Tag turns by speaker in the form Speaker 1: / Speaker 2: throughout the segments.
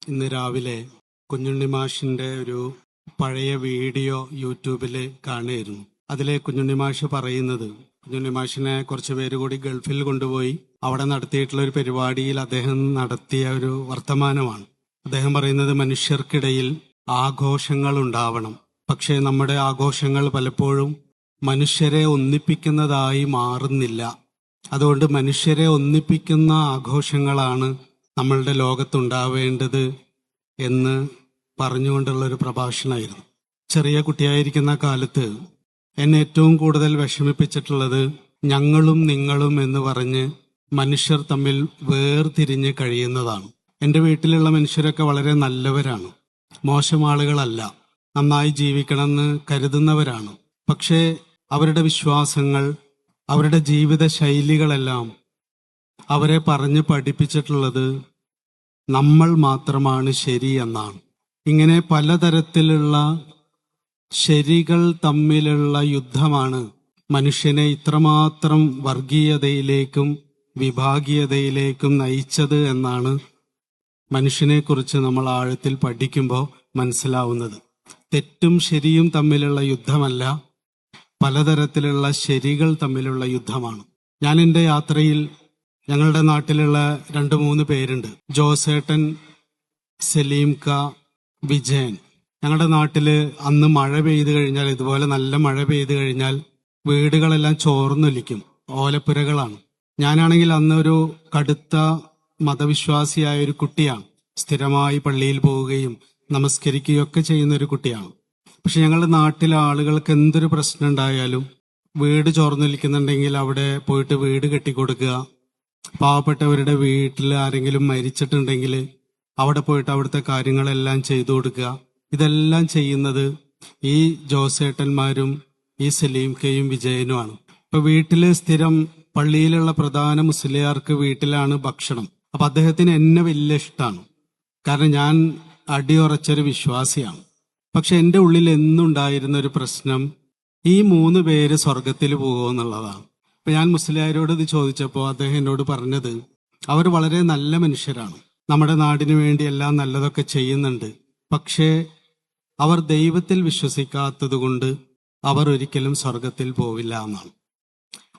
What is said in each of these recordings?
Speaker 1: ഇന്ന് രാവിലെ കുഞ്ഞുണ്ണി മാഷിന്റെ ഒരു പഴയ വീഡിയോ യൂട്യൂബിൽ കാണുമായിരുന്നു. അതിലെ കുഞ്ഞുണ്ണി മാഷ് പറയുന്നത്, കുഞ്ഞുണ്ണി മാഷിനെ കുറച്ച് പേര് കൂടി ഗൾഫിൽ കൊണ്ടുപോയി അവിടെ നടത്തിയിട്ടുള്ള ഒരു പരിപാടിയിൽ അദ്ദേഹം നടത്തിയ ഒരു വർത്തമാനമാണ്. അദ്ദേഹം പറയുന്നത്, മനുഷ്യർക്കിടയിൽ ആഘോഷങ്ങൾ ഉണ്ടാവണം, പക്ഷേ നമ്മുടെ ആഘോഷങ്ങൾ പലപ്പോഴും മനുഷ്യരെ ഒന്നിപ്പിക്കുന്നതായി മാറുന്നില്ല. അതുകൊണ്ട് മനുഷ്യരെ ഒന്നിപ്പിക്കുന്ന ആഘോഷങ്ങളാണ് നമ്മളുടെ ലോകത്തുണ്ടാവേണ്ടത് എന്ന് പറഞ്ഞുകൊണ്ടുള്ളൊരു പ്രഭാഷണമായിരുന്നു. ചെറിയ കുട്ടിയായിരിക്കുന്ന കാലത്ത് എന്നെ ഏറ്റവും കൂടുതൽ വിഷമിപ്പിച്ചിട്ടുള്ളത് ഞങ്ങളും നിങ്ങളും എന്ന് പറഞ്ഞ് മനുഷ്യർ തമ്മിൽ വേർതിരിഞ്ഞ് കഴിയുന്നതാണ്. എൻ്റെ വീട്ടിലുള്ള മനുഷ്യരൊക്കെ വളരെ നല്ലവരാണ്, മോശം ആളുകളല്ല, നന്നായി ജീവിക്കണമെന്ന് കരുതുന്നവരാണ്. പക്ഷേ അവരുടെ വിശ്വാസങ്ങൾ, അവരുടെ ജീവിത ശൈലികളെല്ലാം അവരെ പറഞ്ഞ് പഠിപ്പിച്ചിട്ടുള്ളത് നമ്മൾ മാത്രമാണ് ശരി എന്നാണ്. ഇങ്ങനെ പലതരത്തിലുള്ള ശരികൾ തമ്മിലുള്ള യുദ്ധമാണ് മനുഷ്യനെ ഇത്രമാത്രം വർഗീയതയിലേക്കും വിഭാഗീയതയിലേക്കും നയിച്ചത് എന്നാണ് മനുഷ്യനെക്കുറിച്ച് നമ്മൾ ആഴത്തിൽ പഠിക്കുമ്പോൾ മനസ്സിലാവുന്നത്. തെറ്റും ശരിയും തമ്മിലുള്ള യുദ്ധമല്ല, പലതരത്തിലുള്ള ശരികൾ തമ്മിലുള്ള യുദ്ധമാണ്. ഞാൻ എൻ്റെ യാത്രയിൽ ഞങ്ങളുടെ നാട്ടിലുള്ള 2-3 പേരുണ്ട്. ജോസേട്ടൻ, സലീംക, വിജയൻ. ഞങ്ങളുടെ നാട്ടില് അന്ന് മഴ പെയ്തു കഴിഞ്ഞാൽ, ഇതുപോലെ നല്ല മഴ പെയ്തു കഴിഞ്ഞാൽ വീടുകളെല്ലാം ചോർന്നൊലിക്കും, ഓലപ്പുരകളാണ്. ഞാനാണെങ്കിൽ അന്ന് ഒരു കടുത്ത മതവിശ്വാസിയായ ഒരു കുട്ടിയാണ്. സ്ഥിരമായി പള്ളിയിൽ പോവുകയും നമസ്കരിക്കുകയൊക്കെ ചെയ്യുന്ന ഒരു കുട്ടിയാണ്. പക്ഷെ ഞങ്ങളുടെ നാട്ടിലെ ആളുകൾക്ക് എന്തൊരു പ്രശ്നം ഉണ്ടായാലും, വീട് ചോർന്നൊലിക്കുന്നുണ്ടെങ്കിൽ അവിടെ പോയിട്ട് വീട് കെട്ടിക്കൊടുക്കുക, പാവപ്പെട്ടവരുടെ വീട്ടിൽ ആരെങ്കിലും മരിച്ചിട്ടുണ്ടെങ്കിൽ അവിടെ പോയിട്ട് അവിടുത്തെ കാര്യങ്ങളെല്ലാം ചെയ്തു കൊടുക്കുക, ഇതെല്ലാം ചെയ്യുന്നത് ഈ ജോസേട്ടന്മാരും ഈ സലീംക്കയും വിജയനുമാണ്. ഇപ്പൊ വീട്ടില് സ്ഥിരം പള്ളിയിലുള്ള പ്രധാന മുസ്ലിയാർക്ക് വീട്ടിലാണ് ഭക്ഷണം. അപ്പൊ അദ്ദേഹത്തിന് എന്നെ വലിയ ഇഷ്ടമാണ്, കാരണം ഞാൻ അടിയുറച്ചൊരു വിശ്വാസിയാണ്. പക്ഷെ എൻ്റെ ഉള്ളിൽ എന്നുണ്ടായിരുന്ന ഒരു പ്രശ്നം, ഈ 3 പേര് സ്വർഗത്തിൽ പോകുമെന്നുള്ളതാണ്. ഇപ്പൊ ഞാൻ മുസ്ലിയാരോട് ഇത് ചോദിച്ചപ്പോൾ അദ്ദേഹം എന്നോട് പറഞ്ഞത്, അവർ വളരെ നല്ല മനുഷ്യരാണ്, നമ്മുടെ നാടിനു വേണ്ടി എല്ലാം നല്ലതൊക്കെ ചെയ്യുന്നുണ്ട്, പക്ഷേ അവർ ദൈവത്തിൽ വിശ്വസിക്കാത്തത് കൊണ്ട് അവർ ഒരിക്കലും സ്വർഗത്തിൽ പോവില്ല എന്നാണ്.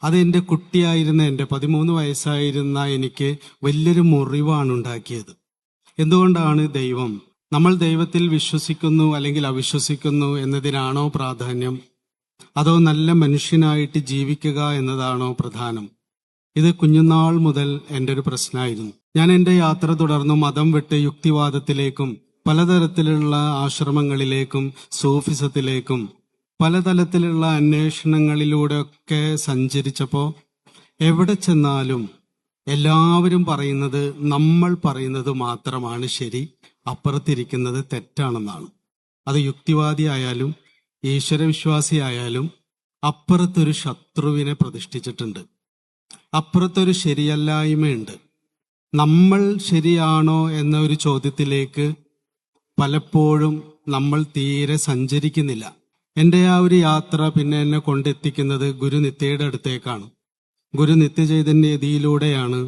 Speaker 1: അത് എൻ്റെ കുട്ടിയായിരുന്ന, എൻ്റെ 13 വയസ്സായിരുന്ന എനിക്ക് വലിയൊരു മുറിവാണ് ഉണ്ടാക്കിയത്. എന്തുകൊണ്ടാണ് നമ്മൾ ദൈവത്തിൽ വിശ്വസിക്കുന്നു അല്ലെങ്കിൽ അവിശ്വസിക്കുന്നു എന്നതിനാണോ പ്രാധാന്യം, അതോ നല്ല മനുഷ്യനായിട്ട് ജീവിക്കുക എന്നതാണോ പ്രധാനം? ഇത് കുഞ്ഞുനാൾ മുതൽ എൻ്റെ ഒരു പ്രശ്നമായിരുന്നു. ഞാൻ എൻ്റെ യാത്ര തുടർന്നു മതം വിട്ട് യുക്തിവാദത്തിലേക്കും പലതരത്തിലുള്ള ആശ്രമങ്ങളിലേക്കും സൂഫിസത്തിലേക്കും പലതരത്തിലുള്ള അന്വേഷണങ്ങളിലൂടെയൊക്കെ സഞ്ചരിച്ചപ്പോൾ എവിടെ ചെന്നാലും എല്ലാവരും പറയുന്നത് നമ്മൾ പറയുന്നത് മാത്രമാണ് ശരി, അപ്പുറത്തിരിക്കുന്നത് തെറ്റാണെന്നാണ്. അത് യുക്തിവാദിയായാലും ഈശ്വരവിശ്വാസിയായാലും അപ്പുറത്തൊരു ശത്രുവിനെ പ്രതിഷ്ഠിച്ചിട്ടുണ്ട്, അപ്പുറത്തൊരു ശരിയല്ലായ്മയുണ്ട്. നമ്മൾ ശരിയാണോ എന്ന ഒരു ചോദ്യത്തിലേക്ക് പലപ്പോഴും നമ്മൾ തീരെ സഞ്ചരിക്കുന്നില്ല. എൻ്റെ ആ ഒരു യാത്ര പിന്നെ എന്നെ കൊണ്ടെത്തിക്കുന്നത് ഗുരുനിത്യയുടെ അടുത്തേക്കാണ്. ഗുരു നിത്യചൈതന്യതിയിലൂടെയാണ്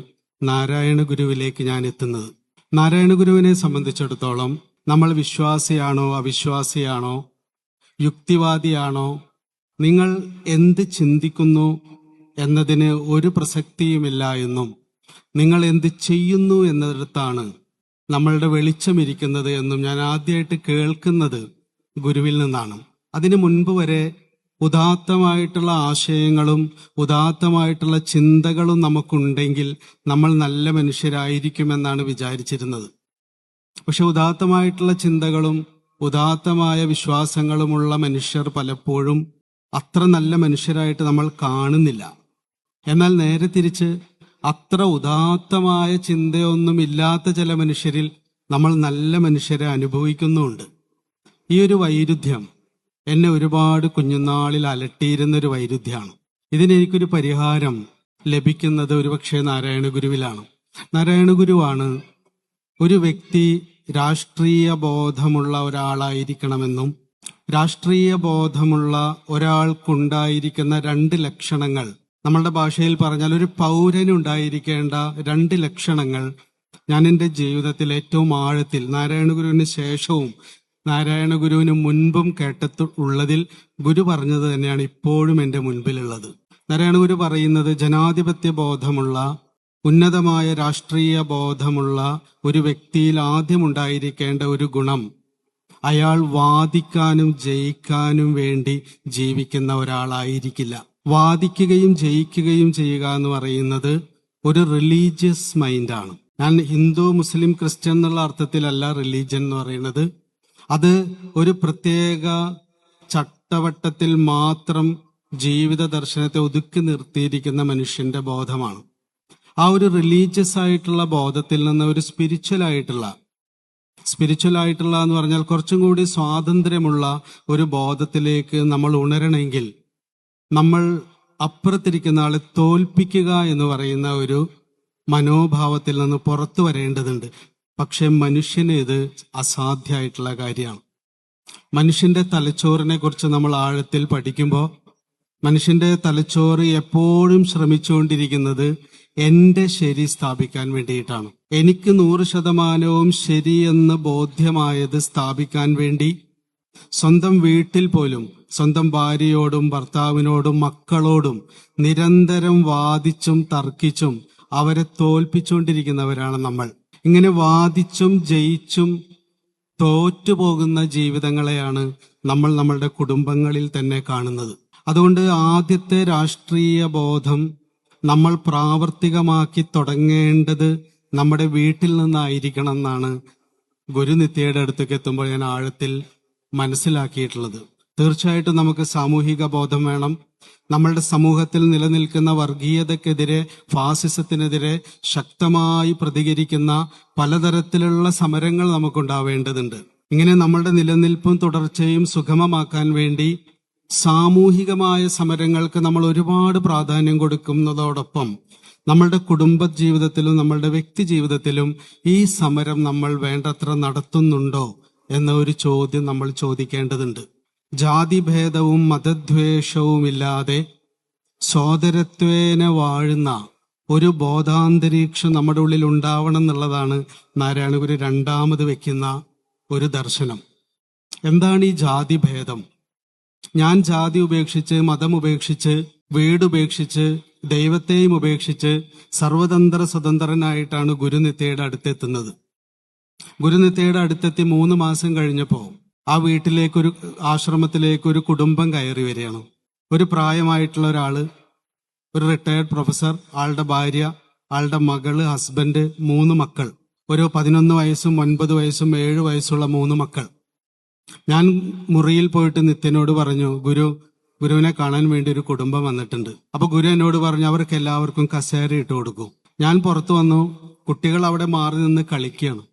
Speaker 1: നാരായണ ഗുരുവിലേക്ക് ഞാൻ എത്തുന്നത്. നാരായണ ഗുരുവിനെ സംബന്ധിച്ചിടത്തോളം നമ്മൾ വിശ്വാസിയാണോ അവിശ്വാസിയാണോ യുക്തിവാദിയാണോ, നിങ്ങൾ എന്ത് ചിന്തിക്കുന്നു എന്നതിന് ഒരു പ്രസക്തിയുമില്ല എന്നും നിങ്ങൾ എന്ത് ചെയ്യുന്നു എന്നിടത്താണ് നമ്മളുടെ വെളിച്ചമിരിക്കുന്നത് എന്നും ഞാൻ ആദ്യമായിട്ട് കേൾക്കുന്നത് ഗുരുവിൽ നിന്നാണ്. അതിനു മുൻപ് വരെ ഉദാത്തമായിട്ടുള്ള ആശയങ്ങളും ഉദാത്തമായിട്ടുള്ള ചിന്തകളും നമുക്കുണ്ടെങ്കിൽ നമ്മൾ നല്ല മനുഷ്യരായിരിക്കുമെന്നാണ് വിചാരിച്ചിരുന്നത്. പക്ഷെ ഉദാത്തമായിട്ടുള്ള ചിന്തകളും ഉദാത്തമായ വിശ്വാസങ്ങളുമുള്ള മനുഷ്യർ പലപ്പോഴും അത്ര നല്ല മനുഷ്യരായിട്ട് നമ്മൾ കാണുന്നില്ല. എന്നാൽ നേരെ തിരിച്ച് അത്ര ഉദാത്തമായ ചിന്തയൊന്നുമില്ലാത്ത ചില മനുഷ്യരിൽ നമ്മൾ നല്ല മനുഷ്യരെ അനുഭവിക്കുന്നുമുണ്ട്. ഈ ഒരു വൈരുദ്ധ്യം എന്നെ ഒരുപാട് കുഞ്ഞുനാളിൽ അലട്ടിയിരുന്നൊരു വൈരുദ്ധ്യമാണ്. ഇതിനെനിക്കൊരു പരിഹാരം ലഭിക്കുന്നത് ഒരുപക്ഷെ നാരായണ ഗുരുവിലാണ്. നാരായണ ഗുരുവാണ് ഒരു വ്യക്തി രാഷ്ട്രീയ ബോധമുള്ള ഒരാളായിരിക്കണമെന്നും രാഷ്ട്രീയ ബോധമുള്ള ഒരാൾക്കുണ്ടായിരിക്കുന്ന 2 ലക്ഷണങ്ങൾ, നമ്മളുടെ ഭാഷയിൽ പറഞ്ഞാൽ ഒരു പൗരനുണ്ടായിരിക്കേണ്ട 2 ലക്ഷണങ്ങൾ ഞാൻ എൻ്റെ ജീവിതത്തിൽ ഏറ്റവും ആഴത്തിൽ നാരായണ ഗുരുവിന് ശേഷവും നാരായണ ഗുരുവിന് മുൻപും കേട്ടിട്ടുള്ളതിൽ ഗുരു പറഞ്ഞത് തന്നെയാണ് ഇപ്പോഴും എൻ്റെ മുൻപിലുള്ളത്. നാരായണ ഗുരു പറയുന്നത്, ജനാധിപത്യ ബോധമുള്ള ഉന്നതമായ രാഷ്ട്രീയ ബോധമുള്ള ഒരു വ്യക്തിയിൽ ആദ്യം ഉണ്ടായിരിക്കേണ്ട ഒരു ഗുണം, അയാൾ വാദിക്കാനും ജയിക്കാനും വേണ്ടി ജീവിക്കുന്ന ഒരാളായിരിക്കില്ല. വാദിക്കുകയും ജയിക്കുകയും ചെയ്യുക എന്ന് പറയുന്നത് ഒരു റിലീജിയസ് മൈൻഡാണ്. ഞാൻ ഹിന്ദു മുസ്ലിം ക്രിസ്ത്യൻ എന്നുള്ള അർത്ഥത്തിലല്ല റിലീജിയൻ എന്ന് പറയുന്നത്. അത് ഒരു പ്രത്യേക ചട്ടവട്ടത്തിൽ മാത്രം ജീവിത ദർശനത്തെ ഒതുക്കി നിർത്തിയിരിക്കുന്ന മനുഷ്യന്റെ ബോധമാണ്. ആ ഒരു റിലീജിയസ് ആയിട്ടുള്ള ബോധത്തിൽ നിന്ന് ഒരു സ്പിരിച്വൽ ആയിട്ടുള്ള എന്ന് പറഞ്ഞാൽ കുറച്ചും കൂടി സ്വാതന്ത്ര്യമുള്ള ഒരു ബോധത്തിലേക്ക് നമ്മൾ ഉണരണമെങ്കിൽ നമ്മൾ അപ്പുറത്തിരിക്കുന്ന ആളെ തോൽപ്പിക്കുക എന്ന് പറയുന്ന ഒരു മനോഭാവത്തിൽ നിന്ന് പുറത്തു വരേണ്ടതുണ്ട്. പക്ഷെ മനുഷ്യന് ഇത് അസാധ്യമായിട്ടുള്ള കാര്യമാണ്. മനുഷ്യന്റെ തലച്ചോറിനെ കുറിച്ച് നമ്മൾ ആഴത്തിൽ പഠിക്കുമ്പോൾ മനുഷ്യന്റെ തലച്ചോറ് എപ്പോഴും ശ്രമിച്ചുകൊണ്ടിരിക്കുന്നത് എന്റെ ശരി സ്ഥാപിക്കാൻ വേണ്ടിയിട്ടാണ്. എനിക്ക് 100% ശരിയെന്ന് ബോധ്യമായത് സ്ഥാപിക്കാൻ വേണ്ടി സ്വന്തം വീട്ടിൽ പോലും സ്വന്തം ഭാര്യയോടും ഭർത്താവിനോടും മക്കളോടും നിരന്തരം വാദിച്ചും തർക്കിച്ചും അവരെ തോൽപ്പിച്ചുകൊണ്ടിരിക്കുന്നവരാണ് നമ്മൾ. ഇങ്ങനെ വാദിച്ചും ജയിച്ചും തോറ്റുപോകുന്ന ജീവിതങ്ങളെയാണ് നമ്മൾ നമ്മളുടെ കുടുംബങ്ങളിൽ തന്നെ കാണുന്നത്. അതുകൊണ്ട് ആദ്യത്തെ രാഷ്ട്രീയ ബോധം നമ്മൾ പ്രാവർത്തികമാക്കി തുടങ്ങേണ്ടത് നമ്മുടെ വീട്ടിൽ നിന്നായിരിക്കണം എന്നാണ് ഗുരുനിത്യയുടെ അടുത്തേക്ക് എത്തുമ്പോൾ ഞാൻ ആഴത്തിൽ മനസ്സിലാക്കിയിട്ടുള്ളത്. തീർച്ചയായിട്ടും നമുക്ക് സാമൂഹിക ബോധം വേണം. നമ്മളുടെ സമൂഹത്തിൽ നിലനിൽക്കുന്ന വർഗീയതക്കെതിരെ, ഫാസിസത്തിനെതിരെ ശക്തമായി പ്രതികരിക്കുന്ന പലതരത്തിലുള്ള സമരങ്ങൾ നമുക്കുണ്ടാവേണ്ടതുണ്ട്. ഇങ്ങനെ നമ്മളുടെ നിലനിൽപ്പും തുടർച്ചയും സുഗമമാക്കാൻ വേണ്ടി സാമൂഹികമായ സമരങ്ങൾക്ക് നമ്മൾ ഒരുപാട് പ്രാധാന്യം കൊടുക്കുന്നതോടൊപ്പം നമ്മളുടെ കുടുംബ ജീവിതത്തിലും നമ്മളുടെ വ്യക്തി ജീവിതത്തിലും ഈ സമരം നമ്മൾ വേണ്ടത്ര നടത്തുന്നുണ്ടോ എന്ന ഒരു ചോദ്യം നമ്മൾ ചോദിക്കേണ്ടതുണ്ട്. ജാതിഭേദവും മതദ്വേഷവുമില്ലാതെ സോദരത്വേന വാഴുന്ന ഒരു ബോധാന്തരീക്ഷം നമ്മുടെ ഉള്ളിൽ ഉണ്ടാവണം എന്നുള്ളതാണ് നാരായണ ഗുരു രണ്ടാമത് വെക്കുന്ന ഒരു ദർശനം. എന്താണ് ഈ ജാതിഭേദം? ഞാൻ ജാതി ഉപേക്ഷിച്ച്, മതം ഉപേക്ഷിച്ച്, വീടുപേക്ഷിച്ച്, ദൈവത്തെയും ഉപേക്ഷിച്ച് സർവതന്ത്ര സ്വതന്ത്രനായിട്ടാണ് ഗുരുനിത്യയുടെ അടുത്തെത്തുന്നത്. ഗുരുനിത്യയുടെ അടുത്തെത്തി 3 മാസം കഴിഞ്ഞപ്പോൾ ആ വീട്ടിലേക്കൊരു ആശ്രമത്തിലേക്കൊരു കുടുംബം കയറി വരികയാണ്. ഒരു പ്രായമായിട്ടുള്ള ഒരാള്, ഒരു റിട്ടയർഡ് പ്രൊഫസർ, ആളുടെ ഭാര്യ, ആളുടെ മകള്, ഹസ്ബൻഡ്, 3 മക്കൾ. ഒരു 11 വയസ്സും 9 വയസ്സും 7 വയസ്സുള്ള 3 മക്കൾ. ഞാൻ മുറിയിൽ പോയിട്ട് നിത്യനോട് പറഞ്ഞു, ഗുരുവിനെ കാണാൻ വേണ്ടി ഒരു കുടുംബം വന്നിട്ടുണ്ട്. അപ്പൊ ഗുരു എന്നോട് പറഞ്ഞു, അവർക്ക് എല്ലാവർക്കും കസേര ഇട്ട് കൊടുക്കും. ഞാൻ പുറത്തു വന്നു. കുട്ടികൾ അവിടെ മാറി നിന്ന് കളിക്കുകയാണ്.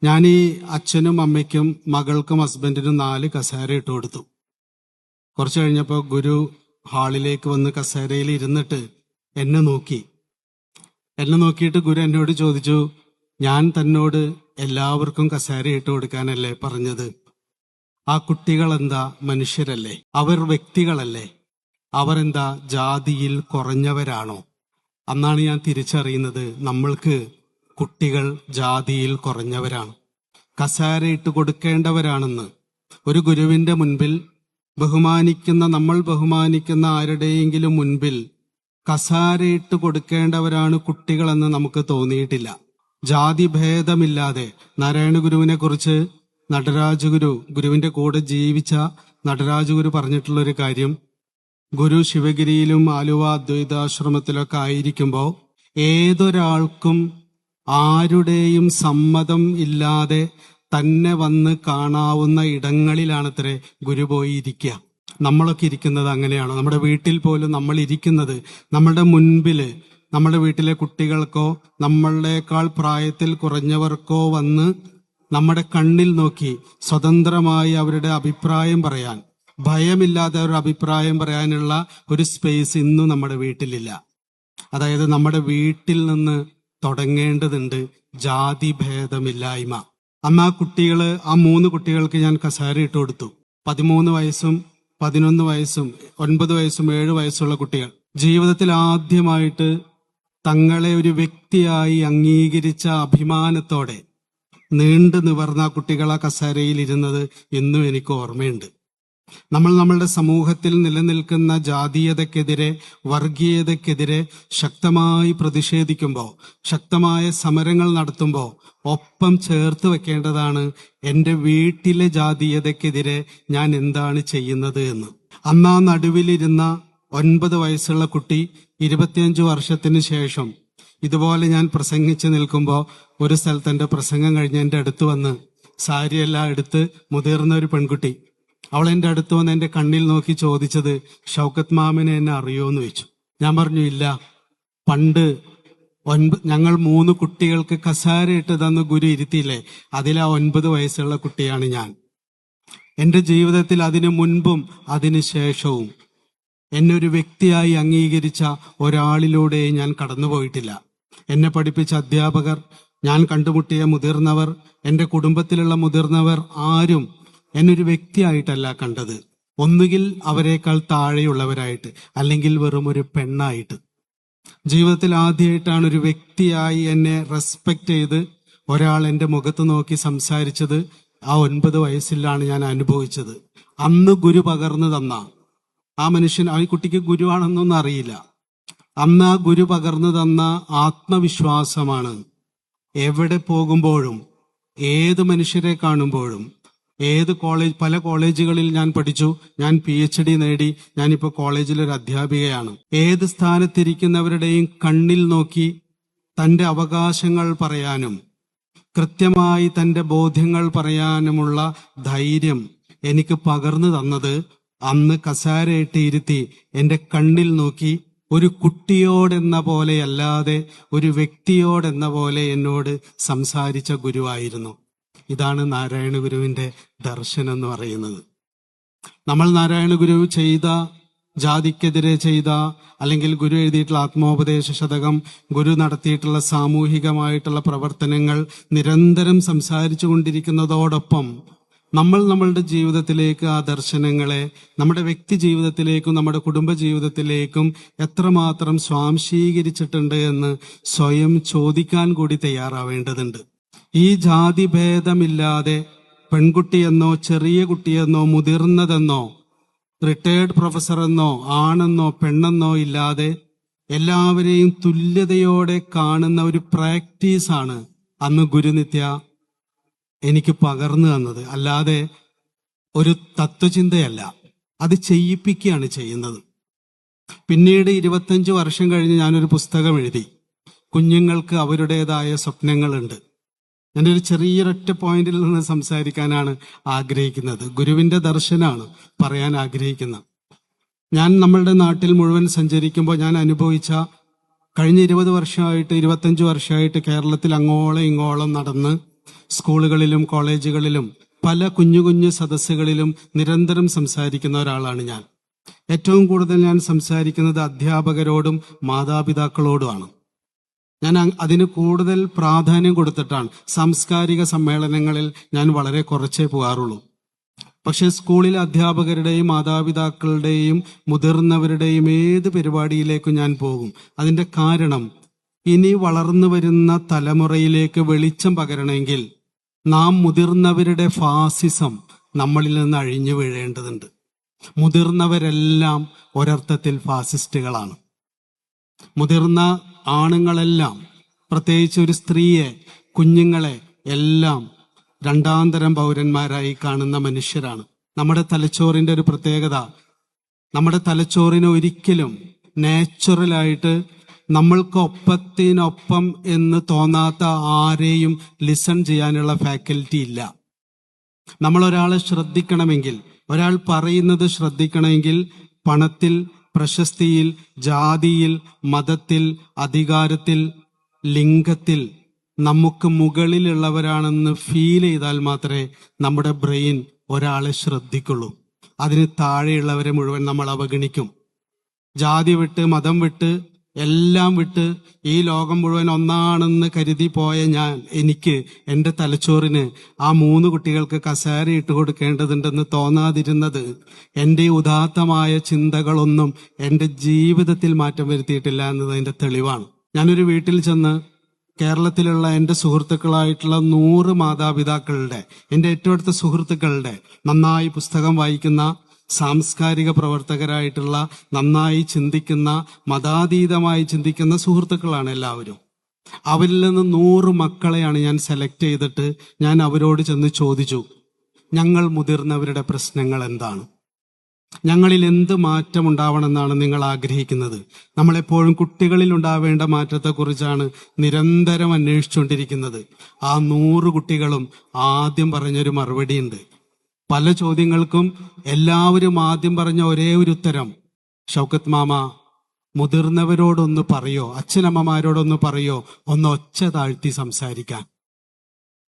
Speaker 1: ഞാൻ ഈ അച്ഛനും അമ്മയ്ക്കും മകൾക്കും ഹസ്ബൻഡിനും 4 കസേര ഇട്ട് കൊടുത്തു. കുറച്ചു കഴിഞ്ഞപ്പോൾ ഗുരു ഹാളിലേക്ക് വന്ന് കസേരയിൽ ഇരുന്നിട്ട് എന്നെ നോക്കിയിട്ട് ഗുരു എന്നോട് ചോദിച്ചു, ഞാൻ തന്നോട് എല്ലാവർക്കും കസേര ഇട്ട് കൊടുക്കാനല്ലേ പറഞ്ഞത്? ആ കുട്ടികൾ എന്താ മനുഷ്യരല്ലേ? അവർ വ്യക്തികളല്ലേ? അവരെന്താ ജാതിയിൽ കുറഞ്ഞവരാണോ? അന്നാണ് ഞാൻ തിരിച്ചറിയുന്നത്, നമ്മൾക്ക് കുട്ടികൾ ജാതിയിൽ കുറഞ്ഞവരാണ്, കസേര ഇട്ട് കൊടുക്കേണ്ടവരാണെന്ന്. ഒരു ഗുരുവിന്റെ മുൻപിൽ നമ്മൾ ബഹുമാനിക്കുന്ന ആരുടെയെങ്കിലും മുൻപിൽ കസേരയിട്ട് കൊടുക്കേണ്ടവരാണ് കുട്ടികളെന്ന് നമുക്ക് തോന്നിയിട്ടില്ല. ജാതി ഭേദമില്ലാതെ നാരായണ ഗുരുവിനെ കുറിച്ച് ഗുരുവിന്റെ കൂടെ ജീവിച്ച നടരാജഗുരു പറഞ്ഞിട്ടുള്ള ഒരു കാര്യം, ഗുരു ശിവഗിരിയിലും ആലുവ അദ്വൈതാശ്രമത്തിലൊക്കെ ആയിരിക്കുമ്പോൾ ഏതൊരാൾക്കും ആരുടെയും സമ്മതം ഇല്ലാതെ തന്നെ വന്ന് കാണാവുന്ന ഇടങ്ങളിലാണത്രേ ഗുരു പോയി ഇരിക്കുക. നമ്മളൊക്കെ ഇരിക്കുന്നത് അങ്ങനെയാണോ? നമ്മുടെ വീട്ടിൽ പോലും നമ്മൾ ഇരിക്കുന്നത് നമ്മളുടെ മുൻപില് നമ്മുടെ വീട്ടിലെ കുട്ടികൾക്കോ നമ്മളുടേക്കാൾ പ്രായത്തിൽ കുറഞ്ഞവർക്കോ വന്ന് നമ്മുടെ കണ്ണിൽ നോക്കി സ്വതന്ത്രമായി അവരുടെ അഭിപ്രായം പറയാൻ, ഭയമില്ലാതെ അവരുടെ അഭിപ്രായം പറയാനുള്ള ഒരു സ്പേസ് ഇന്നും നമ്മുടെ വീട്ടിലില്ല. അതായത് നമ്മുടെ വീട്ടിൽ നിന്ന് തുടങ്ങേണ്ടതുണ്ട് ജാതി ഭേദമില്ലായ്മ. അന്ന് ആ 3 കുട്ടികൾക്ക് ഞാൻ കസേര ഇട്ട് കൊടുത്തു. 13 വയസ്സും 11 വയസ്സും 9 വയസ്സും 7 വയസ്സുള്ള കുട്ടികൾ. ജീവിതത്തിൽ ആദ്യമായിട്ട് തങ്ങളെ ഒരു വ്യക്തിയായി അംഗീകരിച്ച അഭിമാനത്തോടെ നീണ്ടു നിവർന്ന കുട്ടികൾ ആ കസേരയിൽ ഇരുന്നത് ഇന്നും എനിക്ക് ഓർമ്മയുണ്ട്. നമ്മളുടെ സമൂഹത്തിൽ നിലനിൽക്കുന്ന ജാതീയതയ്ക്കെതിരെ, വർഗീയതയ്ക്കെതിരെ ശക്തമായി പ്രതിഷേധിക്കുമ്പോൾ, ശക്തമായ സമരങ്ങൾ നടത്തുമ്പോൾ ഒപ്പം ചേർത്ത് വെക്കേണ്ടതാണ് എൻ്റെ വീട്ടിലെ ജാതീയതയ്ക്കെതിരെ ഞാൻ എന്താണ് ചെയ്യുന്നത് എന്ന്. അന്നാ നടുവിലിരുന്ന 9 വയസ്സുള്ള കുട്ടി 25 വർഷത്തിന് ശേഷം ഇതുപോലെ ഞാൻ പ്രസംഗിച്ച് നിൽക്കുമ്പോൾ ഒരു സ്ഥലത്ത് എൻ്റെ പ്രസംഗം കഴിഞ്ഞ് എൻ്റെ അടുത്ത് വന്ന് സാരിയെല്ലാം എടുത്ത് മുതിർന്ന ഒരു പെൺകുട്ടി, അവൾ എൻ്റെ അടുത്ത് വന്ന് എൻ്റെ കണ്ണിൽ നോക്കി ചോദിച്ചത്, ഷൗക്കത്ത് മാമനെ എന്നെ അറിയോന്ന് ചോദിച്ചു. ഞാൻ പറഞ്ഞു ഇല്ല. പണ്ട് ഞങ്ങൾ 3 കുട്ടികൾക്ക് കസാര ഇട്ട് തന്ന് ഗുരു ഇരുത്തിയില്ലേ, അതിലാ 9 വയസ്സുള്ള കുട്ടിയാണ് ഞാൻ. എൻ്റെ ജീവിതത്തിൽ അതിനു മുൻപും അതിനു ശേഷവും എന്നെ ഒരു വ്യക്തിയായി അംഗീകരിച്ച ഒരാളിലൂടെ ഞാൻ കടന്നുപോയിട്ടില്ല. എന്നെ പഠിപ്പിച്ച അധ്യാപകർ, ഞാൻ കണ്ടുമുട്ടിയ മുതിർന്നവർ, എൻ്റെ കുടുംബത്തിലുള്ള മുതിർന്നവർ ആരും എന്നൊരു വ്യക്തിയായിട്ടല്ല കണ്ടത്. ഒന്നുകിൽ അവരെക്കാൾ താഴെയുള്ളവരായിട്ട്, അല്ലെങ്കിൽ വെറും ഒരു പെണ്ണായിട്ട്. ജീവിതത്തിൽ ആദ്യമായിട്ടാണ് ഒരു വ്യക്തിയായി എന്നെ റെസ്പെക്ട് ചെയ്ത് ഒരാൾ എൻ്റെ മുഖത്ത് നോക്കി സംസാരിച്ചത്. ആ 9 വയസ്സിലാണ് ഞാൻ അനുഭവിച്ചത്. അന്ന് ഗുരു പകർന്നു തന്ന ആ മനുഷ്യൻ, ആ കുട്ടിക്ക് ഗുരുവാണെന്നൊന്നും അറിയില്ല. അന്ന് ആ ഗുരു പകർന്നു തന്ന ആത്മവിശ്വാസമാണ് എവിടെ പോകുമ്പോഴും, ഏത് മനുഷ്യരെ കാണുമ്പോഴും, പല കോളേജുകളിൽ ഞാൻ പഠിച്ചു. ഞാൻ PhD നേടി. ഞാനിപ്പോൾ കോളേജിലൊരു അധ്യാപികയാണ്. ഏത് സ്ഥാനത്തിരിക്കുന്നവരുടെയും കണ്ണിൽ നോക്കി തൻ്റെ അവകാശങ്ങൾ പറയാനും കൃത്യമായി തൻ്റെ ബോധ്യങ്ങൾ പറയാനുമുള്ള ധൈര്യം എനിക്ക് പകർന്നു തന്നത് അന്ന് കസാരയിട്ട് ഇരുത്തി എൻ്റെ കണ്ണിൽ നോക്കി ഒരു കുട്ടിയോടെന്ന പോലെ അല്ലാതെ ഒരു വ്യക്തിയോടെന്ന പോലെ എന്നോട് സംസാരിച്ച ഗുരുവായിരുന്നു. ഇതാണ് നാരായണ ഗുരുവിന്റെ ദർശനം എന്ന് പറയുന്നത്. നമ്മൾ നാരായണ ഗുരു ചെയ്ത, ജാതിക്കെതിരെ ചെയ്ത, അല്ലെങ്കിൽ ഗുരു എഴുതിയിട്ടുള്ള ആത്മോപദേശ ശതകം, ഗുരു നടത്തിയിട്ടുള്ള സാമൂഹികമായിട്ടുള്ള പ്രവർത്തനങ്ങൾ നിരന്തരം സംസാരിച്ചു കൊണ്ടിരിക്കുന്നതോടൊപ്പം നമ്മളുടെ ജീവിതത്തിലേക്ക് ആ ദർശനങ്ങളെ നമ്മുടെ വ്യക്തി ജീവിതത്തിലേക്കും നമ്മുടെ കുടുംബ ജീവിതത്തിലേക്കും എത്രമാത്രം സ്വാംശീകരിച്ചിട്ടുണ്ട് എന്ന് സ്വയം ചോദിക്കാൻ കൂടി തയ്യാറാവേണ്ടതുണ്ട്. ഈ ജാതി ഭേദമില്ലാതെ പെൺകുട്ടിയെന്നോ ചെറിയ കുട്ടിയെന്നോ മുതിർന്നതെന്നോ റിട്ടയേർഡ് പ്രൊഫസറെന്നോ ആണെന്നോ പെണ്ണെന്നോ ഇല്ലാതെ എല്ലാവരെയും തുല്യതയോടെ കാണുന്ന ഒരു പ്രാക്ടീസാണ് അന്ന് ഗുരുനിത്യ എനിക്ക് പകർന്നു തന്നത്. അല്ലാതെ ഒരു തത്വചിന്തയല്ല, അത് ചെയ്യിപ്പിക്കുകയാണ് ചെയ്യുന്നത്. പിന്നീട് 25 വർഷം കഴിഞ്ഞ് ഞാനൊരു പുസ്തകം എഴുതി. കുഞ്ഞുങ്ങൾക്ക് അവരുടേതായ സ്വപ്നങ്ങളുണ്ട്. ഞാനൊരു ചെറിയൊരൊറ്റ പോയിന്റിൽ നിന്ന് സംസാരിക്കാനാണ് ആഗ്രഹിക്കുന്നത്. ഗുരുവിന്റെ ദർശനമാണ് പറയാൻ ആഗ്രഹിക്കുന്നത്. ഞാൻ നമ്മളുടെ നാട്ടിൽ മുഴുവൻ സഞ്ചരിക്കുമ്പോൾ ഞാൻ അനുഭവിച്ച കഴിഞ്ഞ 20 വർഷമായിട്ട് 25 വർഷമായിട്ട് കേരളത്തിൽ അങ്ങോളം ഇങ്ങോളം നടന്ന് സ്കൂളുകളിലും കോളേജുകളിലും പല കുഞ്ഞു കുഞ്ഞു സദസ്സുകളിലും നിരന്തരം സംസാരിക്കുന്ന ഒരാളാണ് ഞാൻ. ഏറ്റവും കൂടുതൽ ഞാൻ സംസാരിക്കുന്നത് അധ്യാപകരോടും മാതാപിതാക്കളോടുമാണ്. ഞാൻ അതിന് കൂടുതൽ പ്രാധാന്യം കൊടുത്തിട്ടാണ്. സാംസ്കാരിക സമ്മേളനങ്ങളിൽ ഞാൻ വളരെ കുറച്ചേ പോകാറുള്ളൂ. പക്ഷെ സ്കൂളിലെ അധ്യാപകരുടെയും മാതാപിതാക്കളുടെയും മുതിർന്നവരുടെയും ഏത് പരിപാടിയിലേക്കും ഞാൻ പോകും. അതിന്റെ കാരണം, ഇനി വളർന്നു വരുന്ന തലമുറയിലേക്ക് വെളിച്ചം പകരണമെങ്കിൽ നാം മുതിർന്നവരുടെ ഫാസിസം നമ്മളിൽ നിന്ന് അഴിഞ്ഞു വീഴേണ്ടതുണ്ട്. മുതിർന്നവരെല്ലാം ഒരർത്ഥത്തിൽ ഫാസിസ്റ്റുകളാണ്. മുതിർന്ന ആണുങ്ങളെല്ലാം, പ്രത്യേകിച്ച് ഒരു സ്ത്രീയെ, കുഞ്ഞുങ്ങളെ എല്ലാം രണ്ടാന്തരം പൗരന്മാരായി കാണുന്ന മനുഷ്യരാണ്. നമ്മുടെ തലച്ചോറിന്റെ ഒരു പ്രത്യേകത, നമ്മുടെ തലച്ചോറിന് ഒരിക്കലും നാച്ചുറലായിട്ട് നമ്മൾക്ക് ഒപ്പത്തിനൊപ്പം എന്ന് തോന്നാത്ത ആരെയും ലിസൺ ചെയ്യാനുള്ള ഫാക്കൽറ്റി ഇല്ല. നമ്മൾ ഒരാളെ ശ്രദ്ധിക്കണമെങ്കിൽ, ഒരാൾ പറയുന്നത് ശ്രദ്ധിക്കണമെങ്കിൽ പണത്തിൽ, പ്രശസ്തിയിൽ, ജാതിയിൽ, മതത്തിൽ, അധികാരത്തിൽ, ലിംഗത്തിൽ നമുക്ക് മുകളിലുള്ളവരാണെന്ന് ഫീൽ ചെയ്താൽ മാത്രമേ നമ്മുടെ ബ്രെയിൻ ഒരാളെ ശ്രദ്ധിക്കുള്ളൂ. അതിന് താഴെയുള്ളവരെ മുഴുവൻ നമ്മൾ അവഗണിക്കും. ജാതി വിട്ട്, മതം വിട്ട്, എല്ലാം വിട്ട് ഈ ലോകം മുഴുവൻ ഒന്നാണെന്ന് കരുതി പോയ എനിക്ക് എൻ്റെ തലച്ചോറിന് ആ 3 കുട്ടികൾക്ക് കസേര ഇട്ട് കൊടുക്കേണ്ടതുണ്ടെന്ന് തോന്നാതിരുന്നത് എൻ്റെ ഉദാത്തമായ ചിന്തകളൊന്നും എൻ്റെ ജീവിതത്തിൽ മാറ്റം വരുത്തിയിട്ടില്ല എന്നതിൻ്റെ തെളിവാണ്. ഞാനൊരു വീട്ടിൽ ചെന്ന് കേരളത്തിലുള്ള എൻ്റെ സുഹൃത്തുക്കളായിട്ടുള്ള 100 മാതാപിതാക്കളുടെ, എൻ്റെ ഏറ്റവും അടുത്ത സുഹൃത്തുക്കളുടെ, നന്നായി പുസ്തകം വായിക്കുന്ന സാംസ്കാരിക പ്രവർത്തകരായിട്ടുള്ള, നന്നായി ചിന്തിക്കുന്ന, മതാതീതമായി ചിന്തിക്കുന്ന സുഹൃത്തുക്കളാണ് എല്ലാവരും. അവരിൽ നിന്ന് 100 മക്കളെയാണ് ഞാൻ സെലക്ട് ചെയ്തിട്ട് ഞാൻ അവരോട് ചെന്ന് ചോദിച്ചു, ഞങ്ങൾ മുതിർന്നവരുടെ പ്രശ്നങ്ങൾ എന്താണ്, ഞങ്ങളിൽ എന്ത് മാറ്റം ഉണ്ടാവണമെന്നാണ് നിങ്ങൾ ആഗ്രഹിക്കുന്നത്. നമ്മളെപ്പോഴും കുട്ടികളിൽ ഉണ്ടാവേണ്ട മാറ്റത്തെക്കുറിച്ചാണ് നിരന്തരം അന്വേഷിച്ചുകൊണ്ടിരിക്കുന്നത്. ആ 100 കുട്ടികളും ആദ്യം പറഞ്ഞൊരു മറുപടിയുണ്ട്. പല ചോദ്യങ്ങൾക്കും എല്ലാവരും ആദ്യം പറഞ്ഞ ഒരേ ഒരു ഉത്തരം, ഷൗക്കത്ത് മാമ, മുതിർന്നവരോടൊന്ന് പറയോ, അച്ഛനമ്മമാരോടൊന്ന് പറയോ, ഒന്ന് ഒച്ച താഴ്ത്തി സംസാരിക്കാൻ.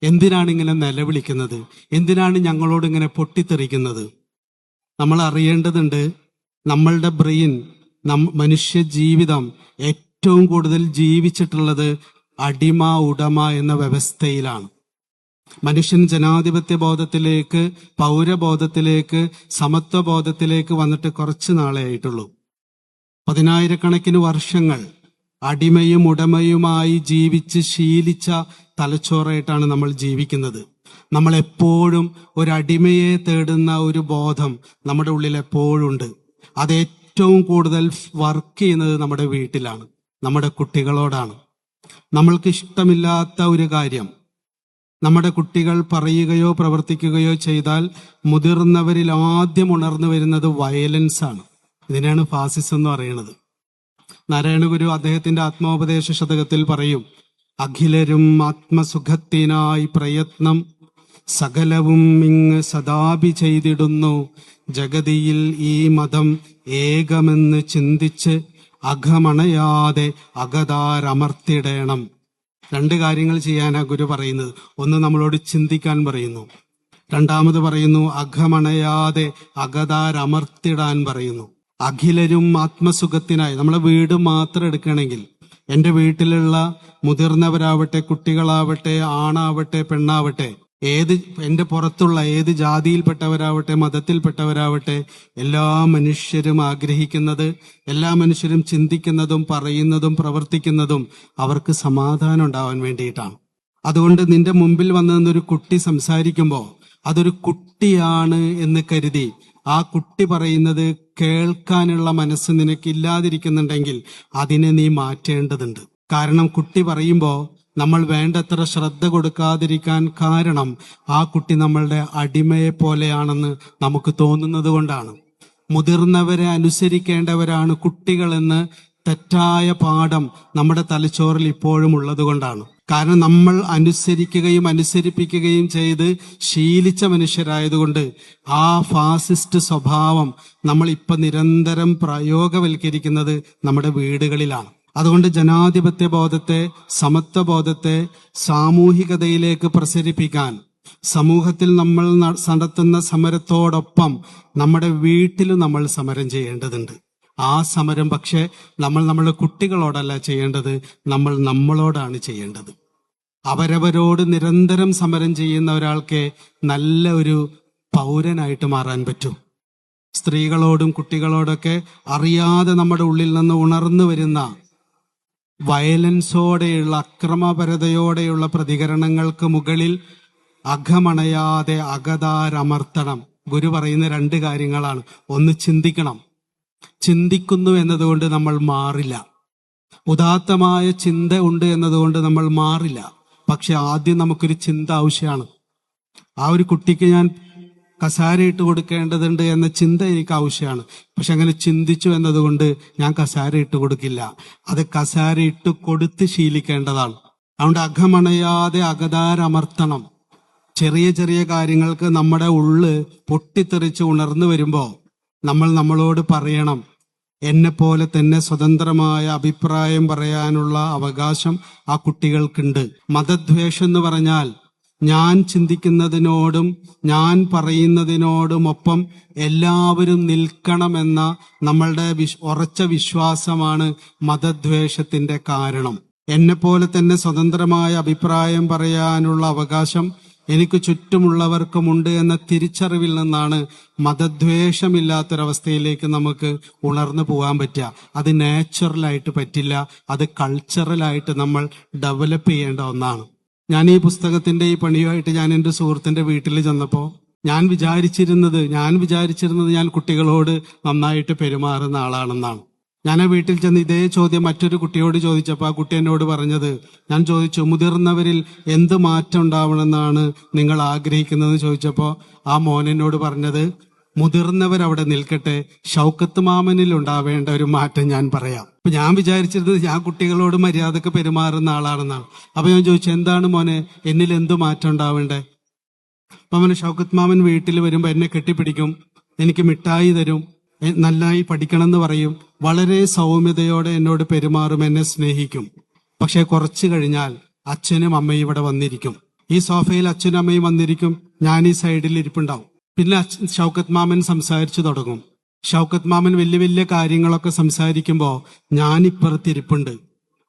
Speaker 1: എന്തിനാണ് ഇങ്ങനെ നിലവിളിക്കുന്നത്? എന്തിനാണ് ഞങ്ങളോട് ഇങ്ങനെ പൊട്ടിത്തെറിക്കുന്നത്? നമ്മൾ അറിയേണ്ടതുണ്ട്, നമ്മളുടെ ബ്രെയിൻ, മനുഷ്യ ജീവിതം ഏറ്റവും കൂടുതൽ ജീവിച്ചിട്ടുള്ളത് അടിമ ഉടമ എന്ന വ്യവസ്ഥയിലാണ്. മനുഷ്യൻ ജനാധിപത്യ ബോധത്തിലേക്ക്, പൗരബോധത്തിലേക്ക്, സമത്വബോധത്തിലേക്ക് വന്നിട്ട് കുറച്ച് നാളെ ആയിട്ടുള്ളൂ. 10,000-കണക്കിന് വർഷങ്ങൾ അടിമയും ഉടമയുമായി ജീവിച്ച് ശീലിച്ച തലച്ചോറായിട്ടാണ് നമ്മൾ ജീവിക്കുന്നത്. നമ്മൾ എപ്പോഴും ഒരു അടിമയെ തേടുന്ന ഒരു ബോധം നമ്മുടെ ഉള്ളിൽ എപ്പോഴും ഉണ്ട്. അത് ഏറ്റവും കൂടുതൽ വർക്ക് ചെയ്യുന്നത് നമ്മുടെ വീട്ടിലാണ്, നമ്മുടെ കുട്ടികളോടാണ്. നമ്മൾക്ക് ഇഷ്ടമില്ലാത്ത ഒരു കാര്യം നമ്മുടെ കുട്ടികൾ പറയുകയോ പ്രവർത്തിക്കുകയോ ചെയ്താൽ മുതിർന്നവരിൽ ആദ്യം ഉണർന്നു വരുന്നത് വയലൻസ് ആണ്. ഇതിനാണ് ഫാസിസം എന്ന് പറയുന്നത്. നാരായണ ഗുരു അദ്ദേഹത്തിന്റെ ആത്മോപദേശ ശതകത്തിൽ പറയും, അഖിലരും ആത്മസുഖത്തിനായി പ്രയത്നം സകലവും ഇങ്ങ് സദാപി ചെയ്തിടുന്നു, ജഗതിയിൽ ഈ മതം ഏകമെന്ന് ചിന്തിച്ച് അഘമണയാതെ അകതാരമർത്തിടേണം. 2 കാര്യങ്ങൾ ചെയ്യാനാ ഗുരു പറയുന്നത്. ഒന്ന്, നമ്മളോട് ചിന്തിക്കാൻ പറയുന്നു. രണ്ടാമത് പറയുന്നു, അഘമണയാതെ അകതാരമർത്തിടാൻ പറയുന്നു. അഖിലരും ആത്മസുഖത്തിനായി, നമ്മളെ വീട് മാത്രം എടുക്കുകയാണെങ്കിൽ, എൻ്റെ വീട്ടിലുള്ള മുതിർന്നവരാവട്ടെ, കുട്ടികളാവട്ടെ, ആണാവട്ടെ, പെണ്ണാവട്ടെ, എൻ്റെ പുറത്തുള്ള ഏത് ജാതിയിൽപ്പെട്ടവരാവട്ടെ, മതത്തിൽപ്പെട്ടവരാവട്ടെ, എല്ലാ മനുഷ്യരും ആഗ്രഹിക്കുന്നത്, എല്ലാ മനുഷ്യരും ചിന്തിക്കുന്നതും പറയുന്നതും പ്രവർത്തിക്കുന്നതും അവർക്ക് സമാധാനം ഉണ്ടാവാൻ വേണ്ടിയിട്ടാണ്. അതുകൊണ്ട് നിന്റെ മുമ്പിൽ വന്നു നിന്നൊരു കുട്ടി സംസാരിക്കുമ്പോൾ അതൊരു കുട്ടിയാണ് എന്ന് കരുതി ആ കുട്ടി പറയുന്നത് കേൾക്കാനുള്ള മനസ്സ് നിനക്ക് ഇല്ലാതിരിക്കുന്നുണ്ടെങ്കിൽ അതിനെ നീ മാറ്റേണ്ടതുണ്ട്. കാരണം കുട്ടി പറയുമ്പോൾ നമ്മൾ വേണ്ടത്ര ശ്രദ്ധ കൊടുക്കാതിരിക്കാൻ കാരണം ആ കുട്ടി നമ്മളുടെ അടിമയെ പോലെയാണെന്ന് നമുക്ക് തോന്നുന്നത് കൊണ്ടാണ്. മുതിർന്നവരെ അനുസരിക്കേണ്ടവരാണ് കുട്ടികളെന്ന് തെറ്റായ പാഠം നമ്മുടെ തലച്ചോറിൽ ഇപ്പോഴും ഉള്ളത് കൊണ്ടാണ്. കാരണം നമ്മൾ അനുസരിക്കുകയും അനുസരിപ്പിക്കുകയും ചെയ്ത് ശീലിച്ച മനുഷ്യരായതുകൊണ്ട് ആ ഫാസിസ്റ്റ് സ്വഭാവം നമ്മൾ ഇപ്പൊ നിരന്തരം പ്രയോഗവൽക്കരിക്കുന്നത് നമ്മുടെ വീടുകളിലാണ്. അതുകൊണ്ട് ജനാധിപത്യ ബോധത്തെ, സമത്വ ബോധത്തെ സാമൂഹികതയിലേക്ക് പ്രസരിപ്പിക്കാൻ സമൂഹത്തിൽ നമ്മൾ നടത്തുന്ന സമരത്തോടൊപ്പം നമ്മുടെ വീട്ടിലും നമ്മൾ സമരം ചെയ്യേണ്ടതുണ്ട്. ആ സമരം പക്ഷെ നമ്മൾ നമ്മുടെ കുട്ടികളോടല്ല ചെയ്യേണ്ടത്, നമ്മൾ നമ്മളോടാണ് ചെയ്യേണ്ടത്. അവരവരോട് നിരന്തരം സമരം ചെയ്യുന്ന ഒരാൾക്ക് നല്ല ഒരു പൗരനായിട്ട് മാറാൻ പറ്റും. സ്ത്രീകളോടും കുട്ടികളോടൊക്കെ അറിയാതെ നമ്മുടെ ഉള്ളിൽ നിന്ന് ഉണർന്നു വരുന്ന വയലൻസോടെയുള്ള, അക്രമപരതയോടെയുള്ള പ്രതികരണങ്ങൾക്ക് മുകളിൽ അഘമണയാതെ അകതാരമർത്തണം. ഗുരു പറയുന്ന 2 കാര്യങ്ങളാണ്. ഒന്ന്, ചിന്തിക്കണം. ചിന്തിക്കുന്നു എന്നതുകൊണ്ട് നമ്മൾ മാറില്ല. ഉദാത്തമായ ചിന്ത ഉണ്ട് എന്നതുകൊണ്ട് നമ്മൾ മാറില്ല. പക്ഷെ ആദ്യം നമുക്കൊരു ചിന്ത ആവശ്യമാണ്. ആ ഒരു കുട്ടിക്ക് ഞാൻ കസാര ഇട്ട് കൊടുക്കേണ്ടതുണ്ട് എന്ന ചിന്ത എനിക്ക് ആവശ്യമാണ്. പക്ഷെ അങ്ങനെ ചിന്തിച്ചു എന്നതുകൊണ്ട് ഞാൻ കസാര ഇട്ട് കൊടുക്കില്ല. അത് കസാര ഇട്ട് കൊടുത്ത് ശീലിക്കേണ്ടതാണ്. അതുകൊണ്ട് അഘമണയാതെ അകതാരമർത്തണം. ചെറിയ ചെറിയ കാര്യങ്ങൾക്ക് നമ്മുടെ ഉള്ള് പൊട്ടിത്തെറിച്ച് ഉണർന്നു വരുമ്പോൾ നമ്മൾ നമ്മളോട് പറയണം, എന്നെ പോലെ തന്നെ സ്വതന്ത്രമായ അഭിപ്രായം പറയാനുള്ള അവകാശം ആ കുട്ടികൾക്കുണ്ട്. മതദ്വേഷം എന്ന് പറഞ്ഞാൽ ഞാൻ ചിന്തിക്കുന്നതിനോടും ഞാൻ പറയുന്നതിനോടുമൊപ്പം എല്ലാവരും നിൽക്കണമെന്ന നമ്മളുടെ ഉറച്ച വിശ്വാസമാണ് മതദ്വേഷത്തിന്റെ കാരണം. എന്നെ പോലെ തന്നെ സ്വതന്ത്രമായ അഭിപ്രായം പറയാനുള്ള അവകാശം എനിക്ക് ചുറ്റുമുള്ളവർക്കുമുണ്ട് എന്ന തിരിച്ചറിവിൽ നിന്നാണ് മതദ്വേഷമില്ലാത്തൊരവസ്ഥയിലേക്ക് നമുക്ക് ഉണർന്നു പോകാൻ പറ്റുക. അത് നാച്ചുറലായിട്ട് പറ്റില്ല, അത് കൾച്ചറലായിട്ട് നമ്മൾ ഡെവലപ്പ് ചെയ്യേണ്ട ഒന്നാണ്. ഞാൻ ഈ പുസ്തകത്തിന്റെ ഈ പണിയുമായിട്ട് ഞാൻ എൻ്റെ സുഹൃത്തിന്റെ വീട്ടിൽ ചെന്നപ്പോൾ ഞാൻ വിചാരിച്ചിരുന്നത് ഞാൻ കുട്ടികളോട് നന്നായിട്ട് പെരുമാറുന്ന ആളാണെന്നാണ്. ഞാൻ ആ വീട്ടിൽ ചെന്ന് ഇതേ ചോദ്യം മറ്റൊരു കുട്ടിയോട് ചോദിച്ചപ്പോൾ ആ കുട്ടി എന്നോട് പറഞ്ഞത്, ഞാൻ ചോദിച്ചു, മുതിർന്നവരിൽ എന്ത് മാറ്റം ഉണ്ടാവണമെന്നാണ് നിങ്ങൾ ആഗ്രഹിക്കുന്നതെന്ന് ചോദിച്ചപ്പോൾ ആ മോൻ എന്നോട് പറഞ്ഞത്, മുതിർന്നവരവിടെ നിൽക്കട്ടെ, ഷൗക്കത്ത് മാമനിൽ ഉണ്ടാവേണ്ട ഒരു മാറ്റം ഞാൻ പറയാം. അപ്പൊ ഞാൻ വിചാരിച്ചിരുന്നത് ഞാൻ കുട്ടികളോട് മര്യാദക്ക് പെരുമാറുന്ന ആളാണെന്നാണ്. അപ്പൊ ഞാൻ ചോദിച്ചു, എന്താണ് മോനെ, എന്നിൽ എന്ത് മാറ്റം ഉണ്ടാവേണ്ടേ? അപ്പൊ അവന് ഷൗക്കത്ത് മാമൻ വീട്ടിൽ വരുമ്പോ എന്നെ കെട്ടിപ്പിടിക്കും, എനിക്ക് മിഠായി തരും, നന്നായി പഠിക്കണം എന്ന് പറയും, വളരെ സൗമ്യതയോടെ എന്നോട് പെരുമാറും, എന്നെ സ്നേഹിക്കും. പക്ഷെ കുറച്ചു കഴിഞ്ഞാൽ അച്ഛനും അമ്മയും ഇവിടെ വന്നിരിക്കും, ഈ സോഫയിൽ അച്ഛനും അമ്മയും വന്നിരിക്കും, ഞാൻ ഈ സൈഡിൽ ഇരിപ്പുണ്ടാവും. പിന്നെ ഷൗക്കത്ത് മാമൻ സംസാരിച്ചു തുടങ്ങും. ഷൗക്കത്ത് മാമൻ വലിയ വലിയ കാര്യങ്ങളൊക്കെ സംസാരിക്കുമ്പോ ഞാൻ ഇപ്പുറത്തിരിപ്പുണ്ട്.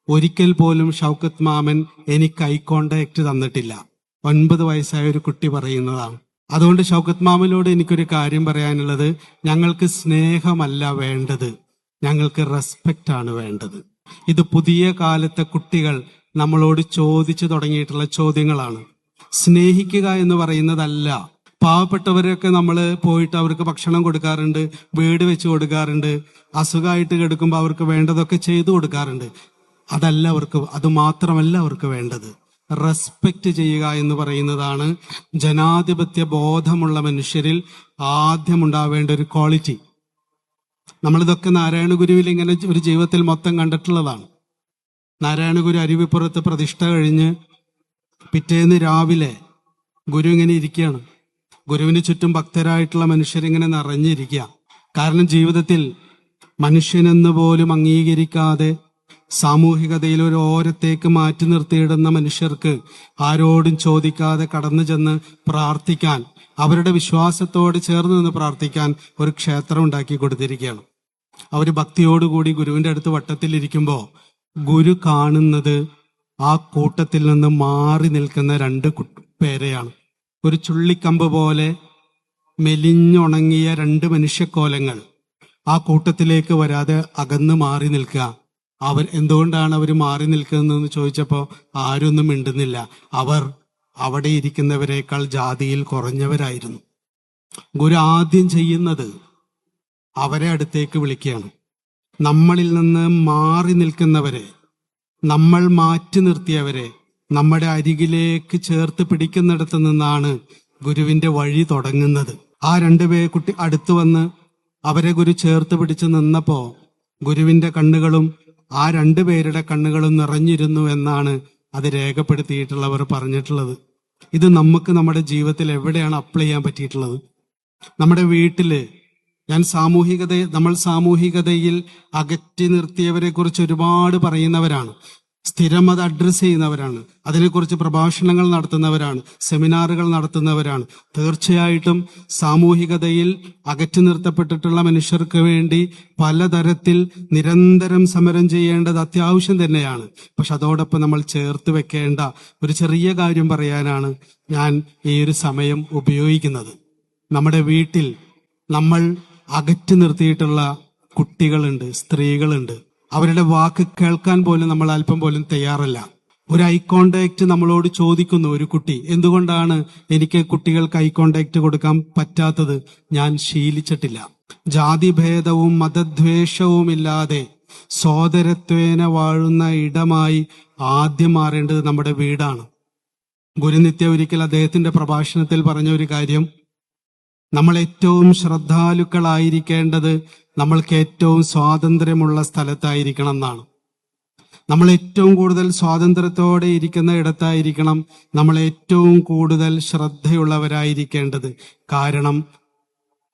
Speaker 1: ഒരിക്കൽ പോലും ഷൗക്കത്ത് മാമൻ എനിക്ക് ഐ കോണ്ടാക്ട് തന്നിട്ടില്ല. 9 വയസ്സായ ഒരു കുട്ടി പറയുന്നതാണ്. അതുകൊണ്ട് ഷൗക്കത്ത് മാമനോട് എനിക്കൊരു കാര്യം പറയാനുള്ളത്, ഞങ്ങൾക്ക് സ്നേഹമല്ല വേണ്ടത്, ഞങ്ങൾക്ക് റെസ്പെക്റ്റ് ആണ് വേണ്ടത്. ഇത് പുതിയ കാലത്തെ കുട്ടികൾ നമ്മളോട് ചോദിച്ചു തുടങ്ങിയിട്ടുള്ള ചോദ്യങ്ങളാണ്. സ്നേഹിക്കുക എന്ന് പറയുന്നതല്ല. പാവപ്പെട്ടവരൊക്കെ നമ്മൾ പോയിട്ട് അവർക്ക് ഭക്ഷണം കൊടുക്കാറുണ്ട്, വീട് വെച്ച് കൊടുക്കാറുണ്ട്, അസുഖമായിട്ട് കിടക്കുമ്പോൾ അവർക്ക് വേണ്ടതൊക്കെ ചെയ്തു കൊടുക്കാറുണ്ട്. അത് മാത്രമല്ല അവർക്ക് വേണ്ടത്. റെസ്പെക്റ്റ് ചെയ്യുക എന്ന് പറയുന്നതാണ് ജനാധിപത്യ ബോധമുള്ള മനുഷ്യരിൽ ആദ്യം ഉണ്ടാവേണ്ട ഒരു ക്വാളിറ്റി. നമ്മളിതൊക്കെ നാരായണ ഗുരുവിൽ ഇങ്ങനെ ഒരു ജീവിതത്തിൽ മൊത്തം കണ്ടിട്ടുള്ളതാണ്. നാരായണ ഗുരു അരുവിപ്പുറത്ത് പ്രതിഷ്ഠ കഴിഞ്ഞ് പിറ്റേന്ന് രാവിലെ ഗുരു ഇങ്ങനെ ഇരിക്കുകയാണ്. ഗുരുവിന് ചുറ്റും ഭക്തരായിട്ടുള്ള മനുഷ്യരിങ്ങനെ നിറഞ്ഞിരിക്കുക. കാരണം ജീവിതത്തിൽ മനുഷ്യനെന്ന് പോലും അംഗീകരിക്കാതെ സാമൂഹികതയിൽ ഒരു ഓരത്തേക്ക് മാറ്റി നിർത്തിയിടുന്ന മനുഷ്യർക്ക് ആരോടും ചോദിക്കാതെ കടന്നു ചെന്ന് പ്രാർത്ഥിക്കാൻ, അവരുടെ വിശ്വാസത്തോട് ചേർന്ന് നിന്ന് പ്രാർത്ഥിക്കാൻ ഒരു ക്ഷേത്രം ഉണ്ടാക്കി കൊടുത്തിരിക്കുകയാണ്. അവർ ഭക്തിയോടുകൂടി ഗുരുവിന്റെ അടുത്ത് വട്ടത്തിലിരിക്കുമ്പോൾ ഗുരു കാണുന്നത് ആ കൂട്ടത്തിൽ നിന്ന് മാറി നിൽക്കുന്ന 2 പേരെയാണ്. ഒരു ചുള്ളിക്കമ്പ് പോലെ മെലിഞ്ഞുണങ്ങിയ 2 മനുഷ്യക്കോലങ്ങൾ ആ കൂട്ടത്തിലേക്ക് വരാതെ അകന്ന് മാറി നിൽക്കുക. എന്തുകൊണ്ടാണ് അവർ മാറി നിൽക്കുന്നതെന്ന് ചോദിച്ചപ്പോൾ ആരൊന്നും മിണ്ടുന്നില്ല. അവർ അവിടെ ഇരിക്കുന്നവരെക്കാൾ ജാതിയിൽ കുറഞ്ഞവരായിരുന്നു. ഗുരു ആദ്യം ചെയ്യുന്നത് അവരെ അടുത്തേക്ക് വിളിക്കുകയാണ്. നമ്മളിൽ നിന്ന് മാറി നിൽക്കുന്നവരെ, നമ്മൾ മാറ്റി നിർത്തിയവരെ നമ്മുടെ അരികിലേക്ക് ചേർത്ത് പിടിക്കുന്നിടത്ത് നിന്നാണ് ഗുരുവിന്റെ വഴി തുടങ്ങുന്നത്. ആ 2 കുട്ടി അടുത്തു വന്ന് അവരെ ഗുരു ചേർത്ത് പിടിച്ച് നിന്നപ്പോ ഗുരുവിന്റെ കണ്ണുകളും ആ 2 പേരുടെ കണ്ണുകളും നിറഞ്ഞിരുന്നു എന്നാണ് അത് രേഖപ്പെടുത്തിയിട്ടുള്ളവർ പറഞ്ഞിട്ടുള്ളത്. ഇത് നമുക്ക് നമ്മുടെ ജീവിതത്തിൽ എവിടെയാണ് അപ്ലൈ ചെയ്യാൻ പറ്റിയിട്ടുള്ളത്? നമ്മുടെ വീട്ടില് നമ്മൾ സാമൂഹികതയിൽ അകറ്റി നിർത്തിയവരെ കുറിച്ച് ഒരുപാട് പറയുന്നവരാണ്, സ്ഥിരം അത് അഡ്രസ് ചെയ്യുന്നവരാണ്, അതിനെക്കുറിച്ച് പ്രഭാഷണങ്ങൾ നടത്തുന്നവരാണ്, സെമിനാറുകൾ നടത്തുന്നവരാണ്. തീർച്ചയായിട്ടും സാമൂഹികതയിൽ അകറ്റി നിർത്തപ്പെട്ടിട്ടുള്ള മനുഷ്യർക്ക് വേണ്ടി പലതരത്തിൽ നിരന്തരം സമരം ചെയ്യേണ്ടത് അത്യാവശ്യം തന്നെയാണ്. പക്ഷെ അതോടൊപ്പം നമ്മൾ ചേർത്ത് വെക്കേണ്ട ഒരു ചെറിയ കാര്യം പറയാനാണ് ഞാൻ ഈ ഒരു സമയം ഉപയോഗിക്കുന്നത്. നമ്മുടെ വീട്ടിൽ നമ്മൾ അകറ്റി നിർത്തിയിട്ടുള്ള കുട്ടികളുണ്ട്, സ്ത്രീകളുണ്ട്. അവരുടെ വാക്ക് കേൾക്കാൻ പോലും നമ്മൾ അല്പം പോലും തയ്യാറല്ല. ഒരു ഐ കോണ്ടാക്ട് നമ്മളോട് ചോദിക്കുന്നു ഒരു കുട്ടി, എന്തുകൊണ്ടാണ് എനിക്ക് കുട്ടികൾക്ക് ഐ കോണ്ടാക്ട് കൊടുക്കാൻ പറ്റാത്തത്? ഞാൻ ശീലിച്ചിട്ടില്ല. ജാതിഭേദവും മതദ്വേഷവും ഇല്ലാതെ സോദരത്വേന വാഴുന്ന ഇടമായി ആദ്യം മാറേണ്ടത് നമ്മുടെ വീടാണ്. ഗുരുനിത്യ ഒരിക്കൽ അദ്ദേഹത്തിന്റെ പ്രഭാഷണത്തിൽ പറഞ്ഞ ഒരു കാര്യം, നമ്മൾ ഏറ്റവും ശ്രദ്ധാലുക്കളായിരിക്കേണ്ടത് നമ്മൾക്ക് ഏറ്റവും സ്വാതന്ത്ര്യമുള്ള സ്ഥലത്തായിരിക്കണം എന്നാണ്. നമ്മൾ ഏറ്റവും കൂടുതൽ സ്വാതന്ത്ര്യത്തോടെ ഇരിക്കുന്ന ഇടത്തായിരിക്കണം നമ്മൾ ഏറ്റവും കൂടുതൽ ശ്രദ്ധയുള്ളവരായിരിക്കേണ്ടത്. കാരണം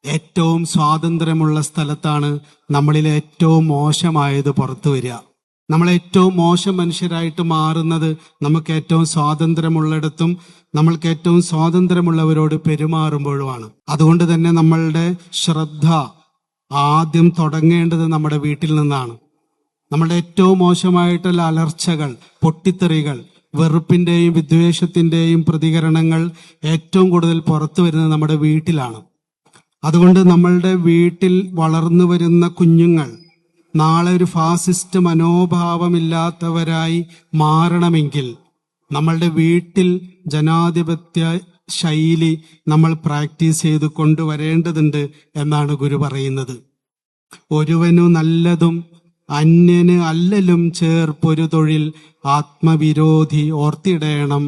Speaker 1: ഏറ്റവും സ്വാതന്ത്ര്യമുള്ള സ്ഥലത്താണ് നമ്മളിൽ ഏറ്റവും മോശമായത് പുറത്തു വരിക. നമ്മൾ ഏറ്റവും മോശം മനുഷ്യരായിട്ട് മാറുന്നത് നമുക്ക് ഏറ്റവും സ്വാതന്ത്ര്യമുള്ളിടത്തും നമ്മൾക്ക് ഏറ്റവും സ്വാതന്ത്ര്യമുള്ളവരോട് പെരുമാറുമ്പോഴുമാണ്. അതുകൊണ്ട് തന്നെ നമ്മളുടെ ശ്രദ്ധ ആദ്യം തുടങ്ങേണ്ടത് നമ്മുടെ വീട്ടിൽ നിന്നാണ്. നമ്മുടെ ഏറ്റവും മോശമായിട്ടുള്ള അലർച്ചകൾ, പൊട്ടിത്തെറികൾ, വെറുപ്പിന്റെയും വിദ്വേഷത്തിന്റെയും പ്രതികരണങ്ങൾ ഏറ്റവും കൂടുതൽ പുറത്തു വരുന്നത് നമ്മുടെ വീട്ടിലാണ്. അതുകൊണ്ട് നമ്മളുടെ വീട്ടിൽ വളർന്നു വരുന്ന കുഞ്ഞുങ്ങൾ നാളെ ഒരു ഫാസിസ്റ്റ് മനോഭാവമില്ലാത്തവരായി മാറണമെങ്കിൽ നമ്മളുടെ വീട്ടിൽ ജനാധിപത്യ ശൈലി നമ്മൾ പ്രാക്ടീസ് ചെയ്ത് കൊണ്ടുവരേണ്ടതുണ്ട് എന്നാണ് ഗുരു പറയുന്നത്. ഒരുവനു നല്ലതും അന്യന് അല്ലലും ചേർപ്പൊരു തൊഴിൽ ആത്മവിരോധി ഓർത്തിടേണം.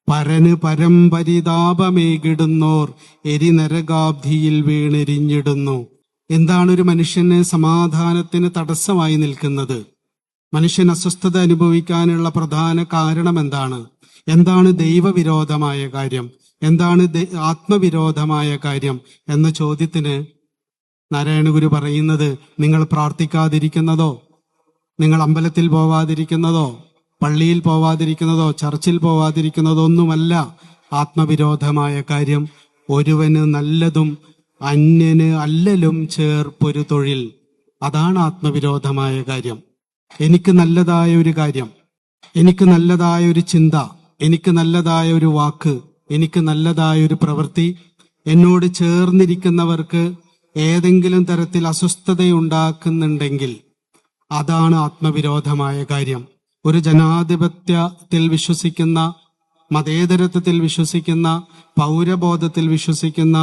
Speaker 1: പരന് പരമ്പരിതാപമേകിടുന്നോർ എരിനരകാബ്ധിയിൽ വീണെരിഞ്ഞിടുന്നു. എന്താണ് ഒരു മനുഷ്യന് സമാധാനത്തിന് തടസ്സമായി നിൽക്കുന്നത്? മനുഷ്യൻ അസ്വസ്ഥത അനുഭവിക്കാനുള്ള പ്രധാന കാരണം എന്താണ്? എന്താണ് ദൈവവിരോധമായ കാര്യം? എന്താണ് ആത്മവിരോധമായ കാര്യം എന്ന ചോദ്യത്തിന് നാരായണ ഗുരു പറയുന്നത്, നിങ്ങൾ പ്രാർത്ഥിക്കാതിരിക്കുന്നതോ, നിങ്ങൾ അമ്പലത്തിൽ പോവാതിരിക്കുന്നതോ, പള്ളിയിൽ പോവാതിരിക്കുന്നതോ, ചർച്ചിൽ പോവാതിരിക്കുന്നതോ ഒന്നുമല്ല ആത്മവിരോധമായ കാര്യം. ഒരുവന് നല്ലതും അന്യന് അല്ലലും ചേർപ്പൊരു തൊഴിൽ, അതാണ് ആത്മവിരോധമായ കാര്യം. എനിക്ക് നല്ലതായ ഒരു കാര്യം, എനിക്ക് നല്ലതായ ഒരു ചിന്ത, എനിക്ക് നല്ലതായ ഒരു വാക്ക്, എനിക്ക് നല്ലതായ ഒരു പ്രവൃത്തി എന്നോട് ചേർന്നിരിക്കുന്നവർക്ക് ഏതെങ്കിലും തരത്തിൽ അസ്വസ്ഥതയുണ്ടാക്കുന്നുണ്ടെങ്കിൽ അതാണ് ആത്മവിരോധമായ കാര്യം. ഒരു ജനാധിപത്യത്തിൽ വിശ്വസിക്കുന്ന, മതേതരത്വത്തിൽ വിശ്വസിക്കുന്ന, പൗരബോധത്തിൽ വിശ്വസിക്കുന്ന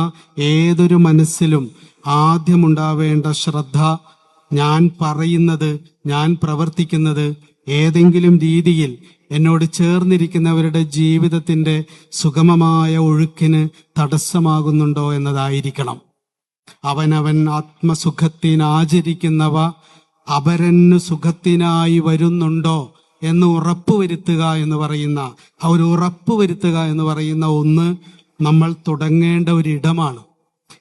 Speaker 1: ഏതൊരു മനസ്സിലും ആദ്യമുണ്ടാവേണ്ട ശ്രദ്ധ, ഞാൻ പറയുന്നത്, ഞാൻ പ്രവർത്തിക്കുന്നത് ഏതെങ്കിലും രീതിയിൽ എന്നോട് ചേർന്നിരിക്കുന്നവരുടെ ജീവിതത്തിന്റെ സുഗമമായ ഒഴുക്കിന് തടസ്സമാകുന്നുണ്ടോ എന്നതായിരിക്കണം. അവനവൻ ആത്മസുഖത്തിനാചരിക്കുന്നവ അപരന് സുഖത്തിനായി വരുന്നുണ്ടോ എന്ന് ഉറപ്പുവരുത്തുക എന്ന് പറയുന്ന ആ ഒരു ഉറപ്പുവരുത്തുക എന്ന് പറയുന്ന ഒന്ന് നമ്മൾ തുടങ്ങേണ്ട ഒരിടമാണ്.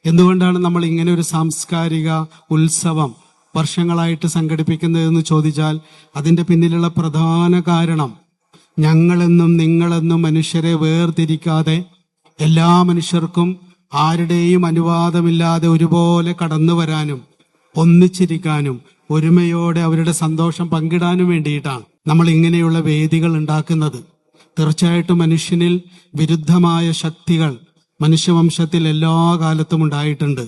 Speaker 1: എന്തുകൊണ്ടാണ് നമ്മൾ ഇങ്ങനെ ഒരു സാംസ്കാരിക ഉത്സവം വർഷങ്ങളായിട്ട് സംഘടിപ്പിക്കുന്നതെന്ന് ചോദിച്ചാൽ അതിന്റെ പിന്നിലുള്ള പ്രധാന കാരണം ഞങ്ങളെന്നും നിങ്ങളെന്നും മനുഷ്യരെ വേർതിരിക്കാതെ എല്ലാ മനുഷ്യർക്കും ആരുടെയും അനുവാദമില്ലാതെ ഒരുപോലെ കടന്നു വരാനും ഒന്നിച്ചിരിക്കാനും ഒരുമയോടെ അവരുടെ സന്തോഷം പങ്കിടാനും വേണ്ടിയിട്ടാണ് നമ്മൾ ഇങ്ങനെയുള്ള വേദികൾ ഉണ്ടാക്കുന്നത്. തീർച്ചയായിട്ടും മനുഷ്യനിൽ വിരുദ്ധമായ ശക്തികൾ മനുഷ്യവംശത്തിൽ എല്ലാ കാലത്തും ഉണ്ടായിട്ടുണ്ട്.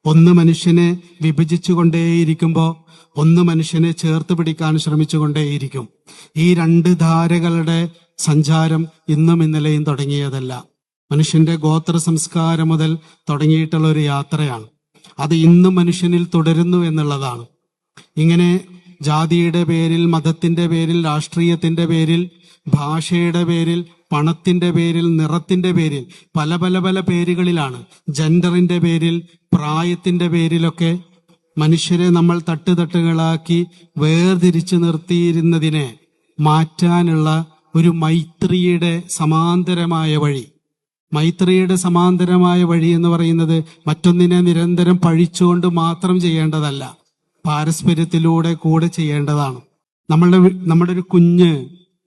Speaker 1: ഒന്ന് മനുഷ്യനെ വിഭജിച്ചുകൊണ്ടേയിരിക്കുമ്പോൾ ഒന്ന് മനുഷ്യനെ ചേർത്ത് പിടിക്കാൻ ശ്രമിച്ചുകൊണ്ടേയിരിക്കും. ഈ രണ്ട് ധാരകളുടെ സഞ്ചാരം ഇന്നും ഇന്നലെയും തുടങ്ങിയതല്ല. മനുഷ്യന്റെ ഗോത്ര സംസ്കാരം മുതൽ തുടങ്ങിയിട്ടുള്ള ഒരു യാത്രയാണ്. അത് ഇന്നും മനുഷ്യനിൽ തുടരുന്നു എന്നുള്ളതാണ്. ഇങ്ങനെ ജാതിയുടെ പേരിൽ, മതത്തിന്റെ പേരിൽ, രാഷ്ട്രീയത്തിന്റെ പേരിൽ, ഭാഷയുടെ പേരിൽ, പണത്തിന്റെ പേരിൽ, നിറത്തിന്റെ പേരിൽ, പല പല പല പേരുകളിലാണ്, ജെൻഡറിന്റെ പേരിൽ, പ്രായത്തിന്റെ പേരിലൊക്കെ മനുഷ്യരെ നമ്മൾ തട്ടുതട്ടുകളാക്കി വേർതിരിച്ചു നിർത്തിയിരുന്നതിനെ മാറ്റാനുള്ള ഒരു മൈത്രിയുടെ സമാന്തരമായ വഴി. മൈത്രിയുടെ സമാന്തരമായ വഴി എന്ന് പറയുന്നത് മറ്റൊന്നിനെ നിരന്തരം പഴിച്ചുകൊണ്ട് മാത്രം ചെയ്യേണ്ടതല്ല, പാരസ്പര്യത്തിലൂടെ കൂടെ ചെയ്യേണ്ടതാണ്. നമ്മുടെ ഒരു കുഞ്ഞ്,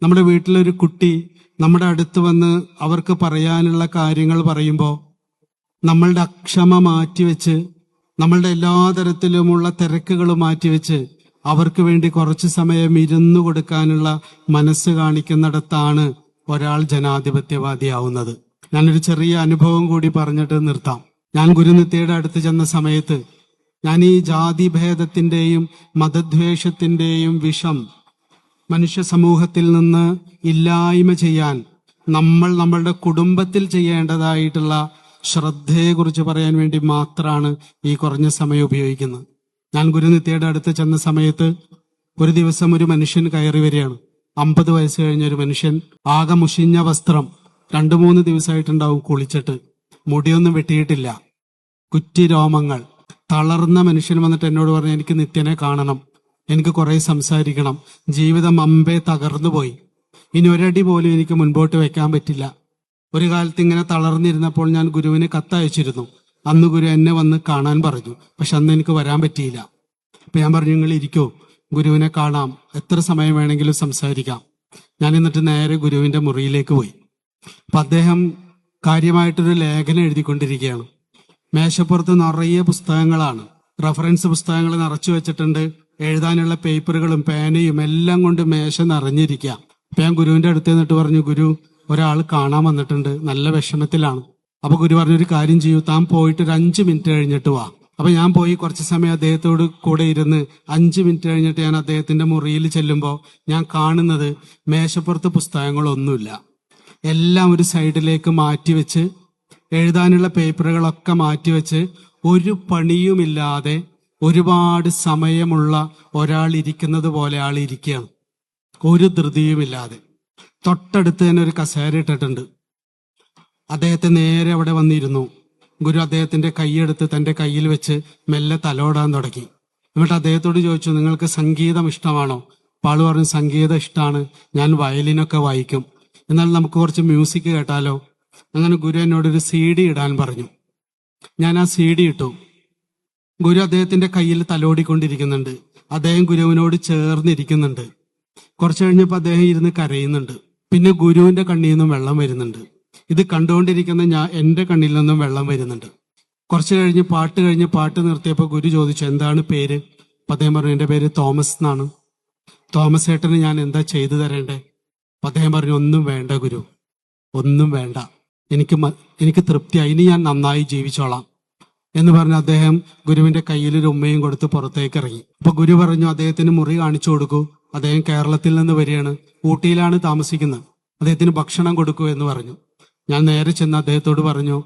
Speaker 1: നമ്മുടെ വീട്ടിലൊരു കുട്ടി നമ്മുടെ അടുത്ത് വന്ന് അവർക്ക് പറയാനുള്ള കാര്യങ്ങൾ പറയുമ്പോൾ നമ്മളുടെ അക്ഷമ മാറ്റിവെച്ച്, നമ്മളുടെ എല്ലാ തരത്തിലുമുള്ള തിരക്കുകൾ മാറ്റിവെച്ച് അവർക്ക് വേണ്ടി കുറച്ചു സമയം ഇരുന്നു കൊടുക്കാനുള്ള മനസ്സ് കാണിക്കുന്നിടത്താണ് ഒരാൾ ജനാധിപത്യവാദിയാവുന്നത്. ഞാനൊരു ചെറിയ അനുഭവം കൂടി പറഞ്ഞിട്ട് നിർത്താം. ഞാൻ ഗുരുനിത്യയുടെ അടുത്ത് ചെന്ന സമയത്ത് ഞാൻ ഈ ജാതിഭേദത്തിന്റെയും മതദ്വേഷത്തിന്റെയും വിഷം മനുഷ്യ സമൂഹത്തിൽ നിന്ന് ഇല്ലായ്മ ചെയ്യാൻ നമ്മളുടെ കുടുംബത്തിൽ ചെയ്യേണ്ടതായിട്ടുള്ള ശ്രദ്ധയെക്കുറിച്ച് പറയാൻ വേണ്ടി മാത്രമാണ് ഈ കുറഞ്ഞ സമയം ഉപയോഗിക്കുന്നത്. ഞാൻ ഗുരുനിത്യയുടെ അടുത്ത് ചെന്ന സമയത്ത് ഒരു ദിവസം ഒരു മനുഷ്യൻ കയറി വരികയാണ്. 50 വയസ്സ് കഴിഞ്ഞ ഒരു മനുഷ്യൻ, ആകെ മുഷിഞ്ഞ വസ്ത്രം, 2-3 ദിവസമായിട്ടുണ്ടാവും കുളിച്ചിട്ട്, മുടിയൊന്നും വെട്ടിയിട്ടില്ല, കുറ്റി രോമങ്ങൾ, തളർന്ന മനുഷ്യൻ വന്നിട്ട് എന്നോട് പറഞ്ഞു, എനിക്ക് നിത്യനെ കാണണം, എനിക്ക് കുറെ സംസാരിക്കണം, ജീവിതം അമ്പേ തകർന്നു പോയി, ഇനി ഒരടി പോലും എനിക്ക് മുൻപോട്ട് വെക്കാൻ പറ്റില്ല. ഒരു കാലത്ത് ഇങ്ങനെ തളർന്നിരുന്നപ്പോൾ ഞാൻ ഗുരുവിന് കത്തയച്ചിരുന്നു. അന്ന് ഗുരു എന്നെ വന്ന് കാണാൻ പറഞ്ഞു. പക്ഷെ അന്ന് എനിക്ക് വരാൻ പറ്റിയില്ല. അപ്പൊ ഞാൻ പറഞ്ഞു, നിങ്ങൾ ഇരിക്കോ, ഗുരുവിനെ കാണാം, എത്ര സമയം വേണമെങ്കിലും സംസാരിക്കാം. ഞാൻ എന്നിട്ട് നേരെ ഗുരുവിന്റെ മുറിയിലേക്ക് പോയി. അപ്പൊ അദ്ദേഹം കാര്യമായിട്ടൊരു ലേഖനം എഴുതിക്കൊണ്ടിരിക്കുകയാണ്. മേശപ്പുറത്ത് നിറയെ പുസ്തകങ്ങളാണ്, റഫറൻസ് പുസ്തകങ്ങൾ നിറച്ചു വെച്ചിട്ടുണ്ട്. എഴുതാനുള്ള പേപ്പറുകളും പേനയും എല്ലാം കൊണ്ട് മേശ നിറഞ്ഞിരിക്കുക. അപ്പൊ ഞാൻ ഗുരുവിന്റെ അടുത്ത് നിന്നിട്ട് പറഞ്ഞു, ഗുരു, ഒരാൾ കാണാൻ വന്നിട്ടുണ്ട്, നല്ല വിഷമത്തിലാണ്. അപ്പൊ ഗുരു പറഞ്ഞൊരു കാര്യം ചെയ്യൂ, താൻ പോയിട്ട് ഒരു 5 മിനിറ്റ് കഴിഞ്ഞിട്ട് വാ. അപ്പൊ ഞാൻ പോയി കുറച്ച് സമയം അദ്ദേഹത്തോട് കൂടെ ഇരുന്ന് 5 മിനിറ്റ് കഴിഞ്ഞിട്ട് ഞാൻ അദ്ദേഹത്തിന്റെ മുറിയിൽ ചെല്ലുമ്പോൾ ഞാൻ കാണുന്നത് മേശപ്പുറത്ത് പുസ്തകങ്ങളൊന്നുമില്ല. എല്ലാം ഒരു സൈഡിലേക്ക് മാറ്റിവെച്ച്, എഴുതാനുള്ള പേപ്പറുകളൊക്കെ മാറ്റിവെച്ച്, ഒരു പണിയുമില്ലാതെ ഒരുപാട് സമയമുള്ള ഒരാൾ ഇരിക്കുന്നത് പോലെ ആൾ ഇരിക്കുകയാണ്, ഒരു ധൃതിയുമില്ലാതെ. തൊട്ടടുത്ത് തന്നെ ഒരു കസേര ഇട്ടിട്ടുണ്ട്. അദ്ദേഹത്തെ നേരെ അവിടെ വന്നിരുന്നു. ഗുരു അദ്ദേഹത്തിന്റെ കൈയെടുത്ത് തന്റെ കയ്യിൽ വെച്ച് മെല്ലെ തലോടാൻ തുടങ്ങി. എന്നിട്ട് അദ്ദേഹത്തോട് ചോദിച്ചു, നിങ്ങൾക്ക് സംഗീതം ഇഷ്ടമാണോ? പാള് പറഞ്ഞു, സംഗീതം ഇഷ്ടമാണ്, ഞാൻ വയലിനൊക്കെ വായിക്കും. എന്നാൽ നമുക്ക് കുറച്ച് മ്യൂസിക് കേട്ടാലോ? അങ്ങനെ ഗുരു എന്നോടൊരു CD ഇടാൻ പറഞ്ഞു. ഞാൻ ആ CD ഇട്ടു. ഗുരു അദ്ദേഹത്തിന്റെ കയ്യിൽ തലോടിക്കൊണ്ടിരിക്കുന്നുണ്ട്. അദ്ദേഹം ഗുരുവിനോട് ചേർന്നിരിക്കുന്നുണ്ട്. കുറച്ചു കഴിഞ്ഞപ്പോൾ അദ്ദേഹം ഇരുന്ന് കരയുന്നുണ്ട്. പിന്നെ ഗുരുവിന്റെ കണ്ണിൽ നിന്നും വെള്ളം വരുന്നുണ്ട്. ഇത് കണ്ടുകൊണ്ടിരിക്കുന്ന എന്റെ കണ്ണിൽ നിന്നും വെള്ളം വരുന്നുണ്ട്. കുറച്ചു കഴിഞ്ഞ് പാട്ട് നിർത്തിയപ്പോൾ ഗുരു ചോദിച്ചു, എന്താണ് പേര്? അപ്പൊ അദ്ദേഹം പറഞ്ഞു, എന്റെ പേര് തോമസ് എന്നാണ്. തോമസ് ഏട്ടന് ഞാൻ എന്താ ചെയ്തു തരേണ്ടേ? അപ്പൊ അദ്ദേഹം പറഞ്ഞു, ഒന്നും വേണ്ട ഗുരു, ഒന്നും വേണ്ട, എനിക്ക് തൃപ്തിയായി, ഇനി ഞാൻ നന്നായി ജീവിച്ചോളാം എന്ന് പറഞ്ഞ് അദ്ദേഹം ഗുരുവിന്റെ കയ്യിൽ ഒരു ഉമ്മയും കൊടുത്ത് പുറത്തേക്ക് ഇറങ്ങി. അപ്പൊ ഗുരു പറഞ്ഞു, അദ്ദേഹത്തിന് മുറി കാണിച്ചു കൊടുക്കൂ, അദ്ദേഹം കേരളത്തിൽ നിന്ന് വരികയാണ്, ഊട്ടിയിലാണ് താമസിക്കുന്നത്, അദ്ദേഹത്തിന് ഭക്ഷണം കൊടുക്കൂ എന്ന് പറഞ്ഞു. ഞാൻ നേരെ ചെന്ന് അദ്ദേഹത്തോട് പറഞ്ഞു,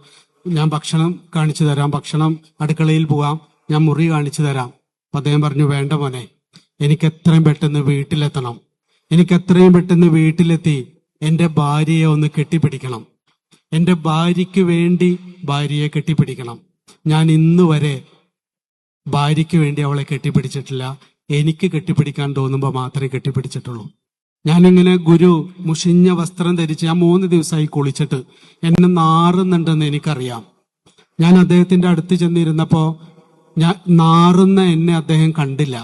Speaker 1: ഞാൻ ഭക്ഷണം കാണിച്ചു തരാം, ഭക്ഷണം അടുക്കളയിൽ പോവാം, ഞാൻ മുറി കാണിച്ചു തരാം. അപ്പൊ അദ്ദേഹം പറഞ്ഞു, വേണ്ട മോനെ, എനിക്ക് എത്രയും പെട്ടെന്ന് വീട്ടിലെത്തണം, എനിക്ക് എത്രയും പെട്ടെന്ന് വീട്ടിലെത്തി എന്റെ ഭാര്യയെ ഒന്ന് കെട്ടിപ്പിടിക്കണം, എന്റെ ഭാര്യയ്ക്ക് വേണ്ടി ഭാര്യയെ കെട്ടിപ്പിടിക്കണം. ഞാൻ ഇന്ന് വരെ ഭാര്യയ്ക്ക് വേണ്ടി അവളെ കെട്ടിപ്പിടിച്ചിട്ടില്ല, എനിക്ക് കെട്ടിപ്പിടിക്കാൻ തോന്നുമ്പോൾ മാത്രമേ കെട്ടിപ്പിടിച്ചിട്ടുള്ളൂ. ഞാനിങ്ങനെ ഗുരു മുഷിഞ്ഞ വസ്ത്രം ധരിച്ച്, ഞാൻ 3 ദിവസമായി കുളിച്ചിട്ട്, എന്നെ നാറുന്നുണ്ടെന്ന് എനിക്കറിയാം. ഞാൻ അദ്ദേഹത്തിന്റെ അടുത്ത് ചെന്നിരുന്നപ്പോ ഞാൻ നാറുന്ന എന്നെ അദ്ദേഹം കണ്ടില്ല.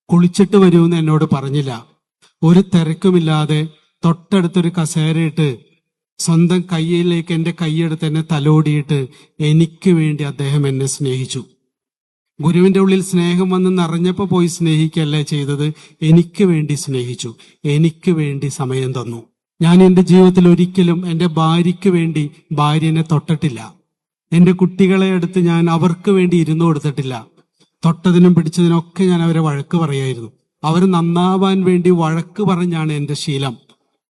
Speaker 1: കുളിച്ചിട്ട് വരുമെന്ന് എന്നോട് പറഞ്ഞില്ല. ഒരു തിരക്കുമില്ലാതെ തൊട്ടടുത്തൊരു കസേരയിട്ട് സ്വന്തം കയ്യിലേക്ക് എന്റെ കൈയെടുത്ത് എന്നെ തലോടിയിട്ട് എനിക്ക് വേണ്ടി അദ്ദേഹം എന്നെ സ്നേഹിച്ചു. ഗുരുവിന്റെ ഉള്ളിൽ സ്നേഹം വന്ന് നിറഞ്ഞപ്പോ പോയി സ്നേഹിക്കല്ലേ ചെയ്തത്, എനിക്ക് വേണ്ടി സ്നേഹിച്ചു, എനിക്ക് വേണ്ടി സമയം തന്നു. ഞാൻ എന്റെ ജീവിതത്തിൽ ഒരിക്കലും എന്റെ ഭാര്യയ്ക്ക് വേണ്ടി ഭാര്യനെ തൊട്ടിട്ടില്ല. എന്റെ കുട്ടികളെ അടുത്ത് ഞാൻ അവർക്ക് വേണ്ടി ഇരുന്നു കൊടുത്തിട്ടില്ല. തൊട്ടതിനും പിടിച്ചതിനൊക്കെ ഞാൻ അവരെ വഴക്ക് പറയായിരുന്നു. അവർ നന്നാവാൻ വേണ്ടി വഴക്ക് പറഞ്ഞാണ് എന്റെ ശീലം.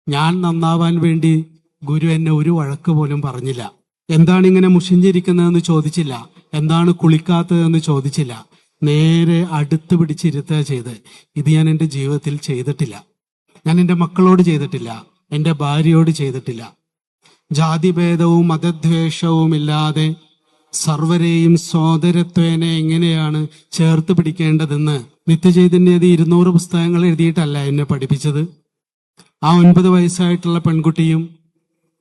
Speaker 1: ഞാൻ നന്നാവാൻ വേണ്ടി ഗുരു എന്നെ ഒരു വഴക്ക് പോലും പറഞ്ഞില്ല. എന്താണ് ഇങ്ങനെ മുഷിഞ്ഞിരിക്കുന്നതെന്ന് ചോദിച്ചില്ല, എന്താണ് കുളിക്കാത്തതെന്ന് ചോദിച്ചില്ല. നേരെ അടുത്ത് പിടിച്ചിരുത്തുക ചെയ്ത്. ഇത് ഞാൻ എൻ്റെ ജീവിതത്തിൽ ചെയ്തിട്ടില്ല. ഞാൻ എൻ്റെ മക്കളോട് ചെയ്തിട്ടില്ല, എൻ്റെ ഭാര്യയോട് ചെയ്തിട്ടില്ല. ജാതിഭേദവും മതദ്വേഷവും ഇല്ലാതെ സർവരെയും സോദരത്വേനെ എങ്ങനെയാണ് ചേർത്ത് പിടിക്കേണ്ടതെന്ന് നിത്യചൈതന്യതി 200 പുസ്തകങ്ങൾ എഴുതിയിട്ടല്ല എന്നെ പഠിപ്പിച്ചത്. ആ 9 വയസ്സായിട്ടുള്ള പെൺകുട്ടിയും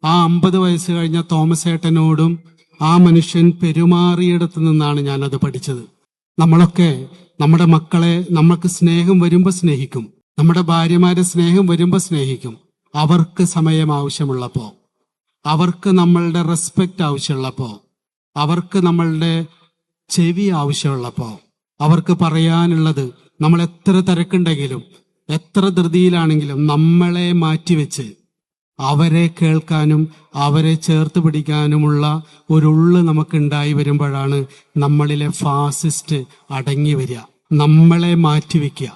Speaker 1: ആ 50 വയസ്സ് കഴിഞ്ഞ തോമസ് ഏട്ടനോടും ആ മനുഷ്യൻ പെരുമാറിയിടത്തു നിന്നാണ് ഞാനത് പഠിച്ചത്. നമ്മളൊക്കെ നമ്മുടെ മക്കളെ നമുക്ക് സ്നേഹം വരുമ്പോൾ സ്നേഹിക്കും, നമ്മുടെ ഭാര്യമാരെ സ്നേഹം വരുമ്പോൾ സ്നേഹിക്കും. അവർക്ക് സമയം ആവശ്യമുള്ളപ്പോ, അവർക്ക് നമ്മളുടെ റെസ്പെക്റ്റ് ആവശ്യമുള്ളപ്പോ, അവർക്ക് നമ്മളുടെ ചെവി ആവശ്യമുള്ളപ്പോ, അവർക്ക് പറയാനുള്ളത്, നമ്മൾ എത്ര തിരക്കുണ്ടെങ്കിലും എത്ര ധൃതിയിലാണെങ്കിലും നമ്മളെ മാറ്റിവെച്ച് അവരെ കേൾക്കാനും അവരെ ചേർത്ത് പിടിക്കാനുമുള്ള ഒരു ഉള്ള് നമുക്കുണ്ടായി വരുമ്പോഴാണ് നമ്മളിലെ ഫാസിസ്റ്റ് അടങ്ങി വരിക. നമ്മളെ മാറ്റിവെക്കുക.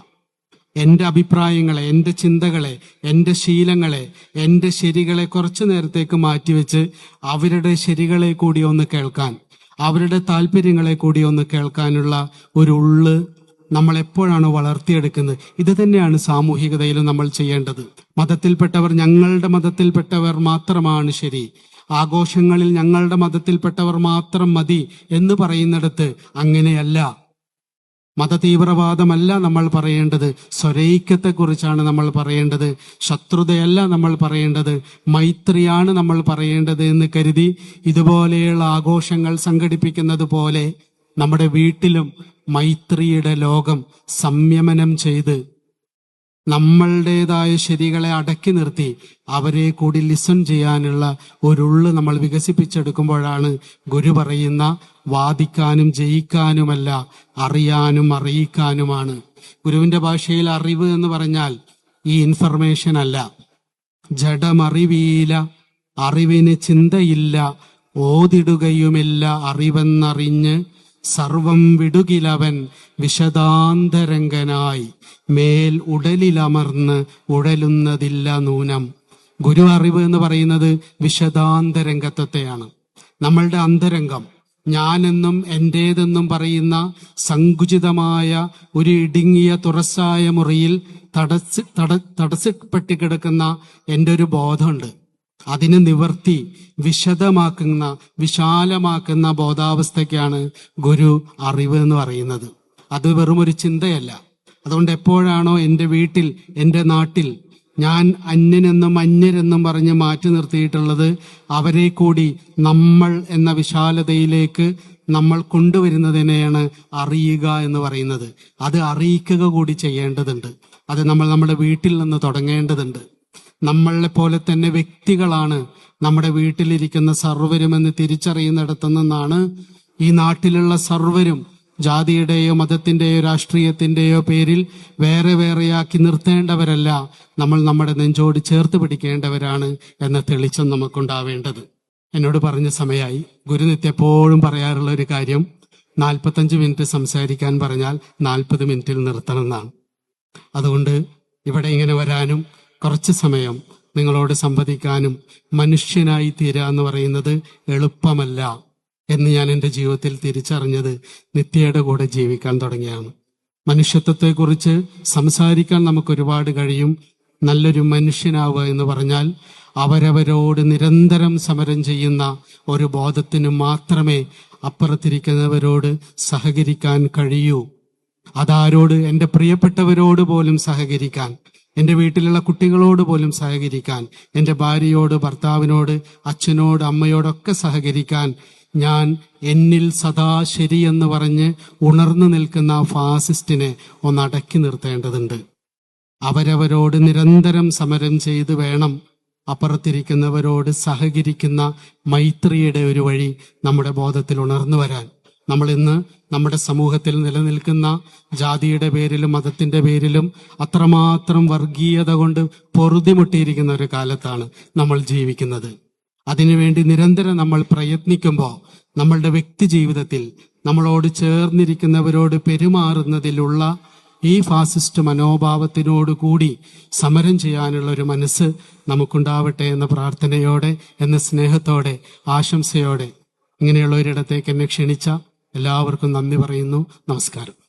Speaker 1: എൻ്റെ അഭിപ്രായങ്ങളെ, എൻ്റെ ചിന്തകളെ, എൻ്റെ ശീലങ്ങളെ, എൻ്റെ ശരികളെ കുറച്ചു നേരത്തേക്ക് മാറ്റിവെച്ച് അവരുടെ ശരികളെ കൂടി ഒന്ന് കേൾക്കാൻ, അവരുടെ താല്പര്യങ്ങളെ കൂടി ഒന്ന് കേൾക്കാനുള്ള ഒരു ഉള്ള് നമ്മൾ എപ്പോഴാണ് വളർത്തിയെടുക്കുന്നത്. ഇത് തന്നെയാണ് സാമൂഹികതയിലും നമ്മൾ ചെയ്യേണ്ടത്. മതത്തിൽപ്പെട്ടവർ ഞങ്ങളുടെ മതത്തിൽപ്പെട്ടവർ മാത്രമാണ് ശരി, ആഘോഷങ്ങളിൽ ഞങ്ങളുടെ മതത്തിൽപ്പെട്ടവർ മാത്രം മതി എന്ന് പറയുന്നിടത്ത് അങ്ങനെയല്ല. മതതീവ്രവാദമല്ല നമ്മൾ പറയേണ്ടത്, സ്വരൈക്യത്തെക്കുറിച്ചാണ് നമ്മൾ പറയേണ്ടത്. ശത്രുതയല്ല നമ്മൾ പറയേണ്ടത്, മൈത്രിയാണ് നമ്മൾ പറയേണ്ടത് എന്ന് കരുതി ഇതുപോലെയുള്ള ആഘോഷങ്ങൾ സംഘടിപ്പിക്കുന്നത് പോലെ നമ്മുടെ വീട്ടിലും മൈത്രിയുടെ ലോകം സംയമനം ചെയ്ത് നമ്മളുടേതായ ശരികളെ അടക്കി നിർത്തി അവരെ കൂടി ലിസൺ ചെയ്യാനുള്ള ഒരുള്ള് നമ്മൾ വികസിപ്പിച്ചെടുക്കുമ്പോഴാണ് ഗുരു പറയുന്ന വാദിക്കാനും ജയിക്കാനുമല്ല, അറിയാനും അറിയിക്കാനുമാണ്. ഗുരുവിന്റെ ഭാഷയിൽ അറിവ് എന്ന് പറഞ്ഞാൽ ഈ ഇൻഫർമേഷൻ അല്ല, ജഡമറിവീല, അറിവിന് ചിന്തയില്ല, ഓതിടുകയുമില്ല അറിവെന്നറിഞ്ഞ് സർവം വിടുകിലവൻ വിശദാന്തരംഗനായി മേൽ ഉടലിലമർന്ന് ഉഴലുന്നതില്ല നൂനം. ഗുരു അറിവ് എന്ന് പറയുന്നത് വിശദാന്തരംഗത്വത്തെയാണ്. നമ്മളുടെ അന്തരംഗം, ഞാനെന്നും എന്റേതെന്നും പറയുന്ന സങ്കുചിതമായ ഒരു ഇടുങ്ങിയ തുറസായ മുറിയിൽ തടസ്സപ്പെട്ട് കിടക്കുന്ന എൻ്റെ ഒരു ബോധമുണ്ട്. അതിന് നിവർത്തി വിശദമാക്കുന്ന, വിശാലമാക്കുന്ന ബോധാവസ്ഥയ്ക്കാണ് ഗുരു അറിവ് എന്ന് പറയുന്നത്. അത് വെറും ഒരു ചിന്തയല്ല. അതുകൊണ്ട് എപ്പോഴാണോ എൻ്റെ വീട്ടിൽ, എൻ്റെ നാട്ടിൽ ഞാൻ അന്യനെന്നും അന്യരെന്നും പറഞ്ഞ് മാറ്റി നിർത്തിയിട്ടുള്ളത്, അവരെ കൂടി നമ്മൾ എന്ന വിശാലതയിലേക്ക് നമ്മൾ കൊണ്ടുവരുന്നതിനെയാണ് അറിയുക എന്ന് പറയുന്നത്. അത് അറിയിക്കുക കൂടി ചെയ്യേണ്ടതുണ്ട്. അത് നമ്മൾ നമ്മുടെ വീട്ടിൽ നിന്ന് തുടങ്ങേണ്ടതുണ്ട്. നമ്മളെ പോലെ തന്നെ വ്യക്തികളാണ് നമ്മുടെ വീട്ടിലിരിക്കുന്ന സർവരുമെന്ന് തിരിച്ചറിയുന്നിടത്തു നിന്നാണ് ഈ നാട്ടിലുള്ള സർവരും ജാതിയുടെയോ മതത്തിന്റെയോ രാഷ്ട്രീയത്തിന്റെയോ പേരിൽ വേറെ വേറെയാക്കി നിർത്തേണ്ടവരല്ല, നമ്മൾ നമ്മുടെ നെഞ്ചോട് ചേർത്ത് പിടിക്കേണ്ടവരാണ് എന്ന തെളിച്ചം നമുക്കുണ്ടാവേണ്ടത്. എന്നോട് പറഞ്ഞ സമയമായി. ഗുരുനിത്യ എപ്പോഴും പറയാറുള്ള ഒരു കാര്യം, 45 മിനിറ്റ് സംസാരിക്കാൻ പറഞ്ഞാൽ 40 മിനിറ്റിൽ നിർത്തണം എന്നാണ്. അതുകൊണ്ട് ഇവിടെ ഇങ്ങനെ വരാനും കുറച്ച് സമയം നിങ്ങളോട് സംവദിക്കാനും മനുഷ്യനായി തീരുക എന്ന് പറയുന്നത് എളുപ്പമല്ല എന്ന് ഞാൻ എൻ്റെ ജീവിതത്തിൽ തിരിച്ചറിഞ്ഞത് നിത്യയുടെ കൂടെ ജീവിക്കാൻ തുടങ്ങിയാണ്. മനുഷ്യത്വത്തെക്കുറിച്ച് സംസാരിക്കാൻ നമുക്കൊരുപാട് കഴിയും. നല്ലൊരു മനുഷ്യനാവുക എന്ന് പറഞ്ഞാൽ അവരവരോട് നിരന്തരം സമരം ചെയ്യുന്ന ഒരു ബോധത്തിന് മാത്രമേ അപ്പുറത്തിരിക്കുന്നവരോട് സഹകരിക്കാൻ കഴിയൂ. അതാരോട്? എൻ്റെ പ്രിയപ്പെട്ടവരോട് പോലും സഹകരിക്കാൻ, എൻ്റെ വീട്ടിലുള്ള കുട്ടികളോട് പോലും സഹകരിക്കാൻ, എൻ്റെ ഭാര്യയോട്, ഭർത്താവിനോട്, അച്ഛനോട്, അമ്മയോടൊക്കെ സഹകരിക്കാൻ ഞാൻ എന്നിൽ സദാ ശരിയെന്ന് പറഞ്ഞ് ഉണർന്നു നിൽക്കുന്ന ഫാസിസ്റ്റിനെ ഒന്ന് അടക്കി നിർത്തേണ്ടതുണ്ട്. അവരവരോട് നിരന്തരം സമരം ചെയ്ത് വേണം അപ്പുറത്തിരിക്കുന്നവരോട് സഹകരിക്കുന്ന മൈത്രിയുടെ ഒരു വഴി നമ്മുടെ ബോധത്തിൽ ഉണർന്നു വരാൻ. നമ്മൾ ഇന്ന് നമ്മുടെ സമൂഹത്തിൽ നിലനിൽക്കുന്ന ജാതിയുടെ പേരിലും മതത്തിന്റെ പേരിലും അത്രമാത്രം വർഗീയത കൊണ്ട് പൊറുതിമുട്ടിയിരിക്കുന്ന ഒരു കാലത്താണ് നമ്മൾ ജീവിക്കുന്നത്. അതിനുവേണ്ടി നിരന്തരം നമ്മൾ പ്രയത്നിക്കുമ്പോൾ നമ്മളുടെ വ്യക്തി ജീവിതത്തിൽ നമ്മളോട് ചേർന്നിരിക്കുന്നവരോട് പെരുമാറുന്നതിലുള്ള ഈ ഫാസിസ്റ്റ് മനോഭാവത്തിനോട് കൂടി സമരം ചെയ്യാനുള്ള ഒരു മനസ്സ് നമുക്കുണ്ടാവട്ടെ എന്ന പ്രാർത്ഥനയോടെ, എന്ന സ്നേഹത്തോടെ, ആശംസയോടെ ഇങ്ങനെയുള്ള ഒരിടത്തേക്ക് എന്നെ ക്ഷണിച്ച എല്ലാവർക്കും നന്ദി പറയുന്നു. നമസ്കാരം.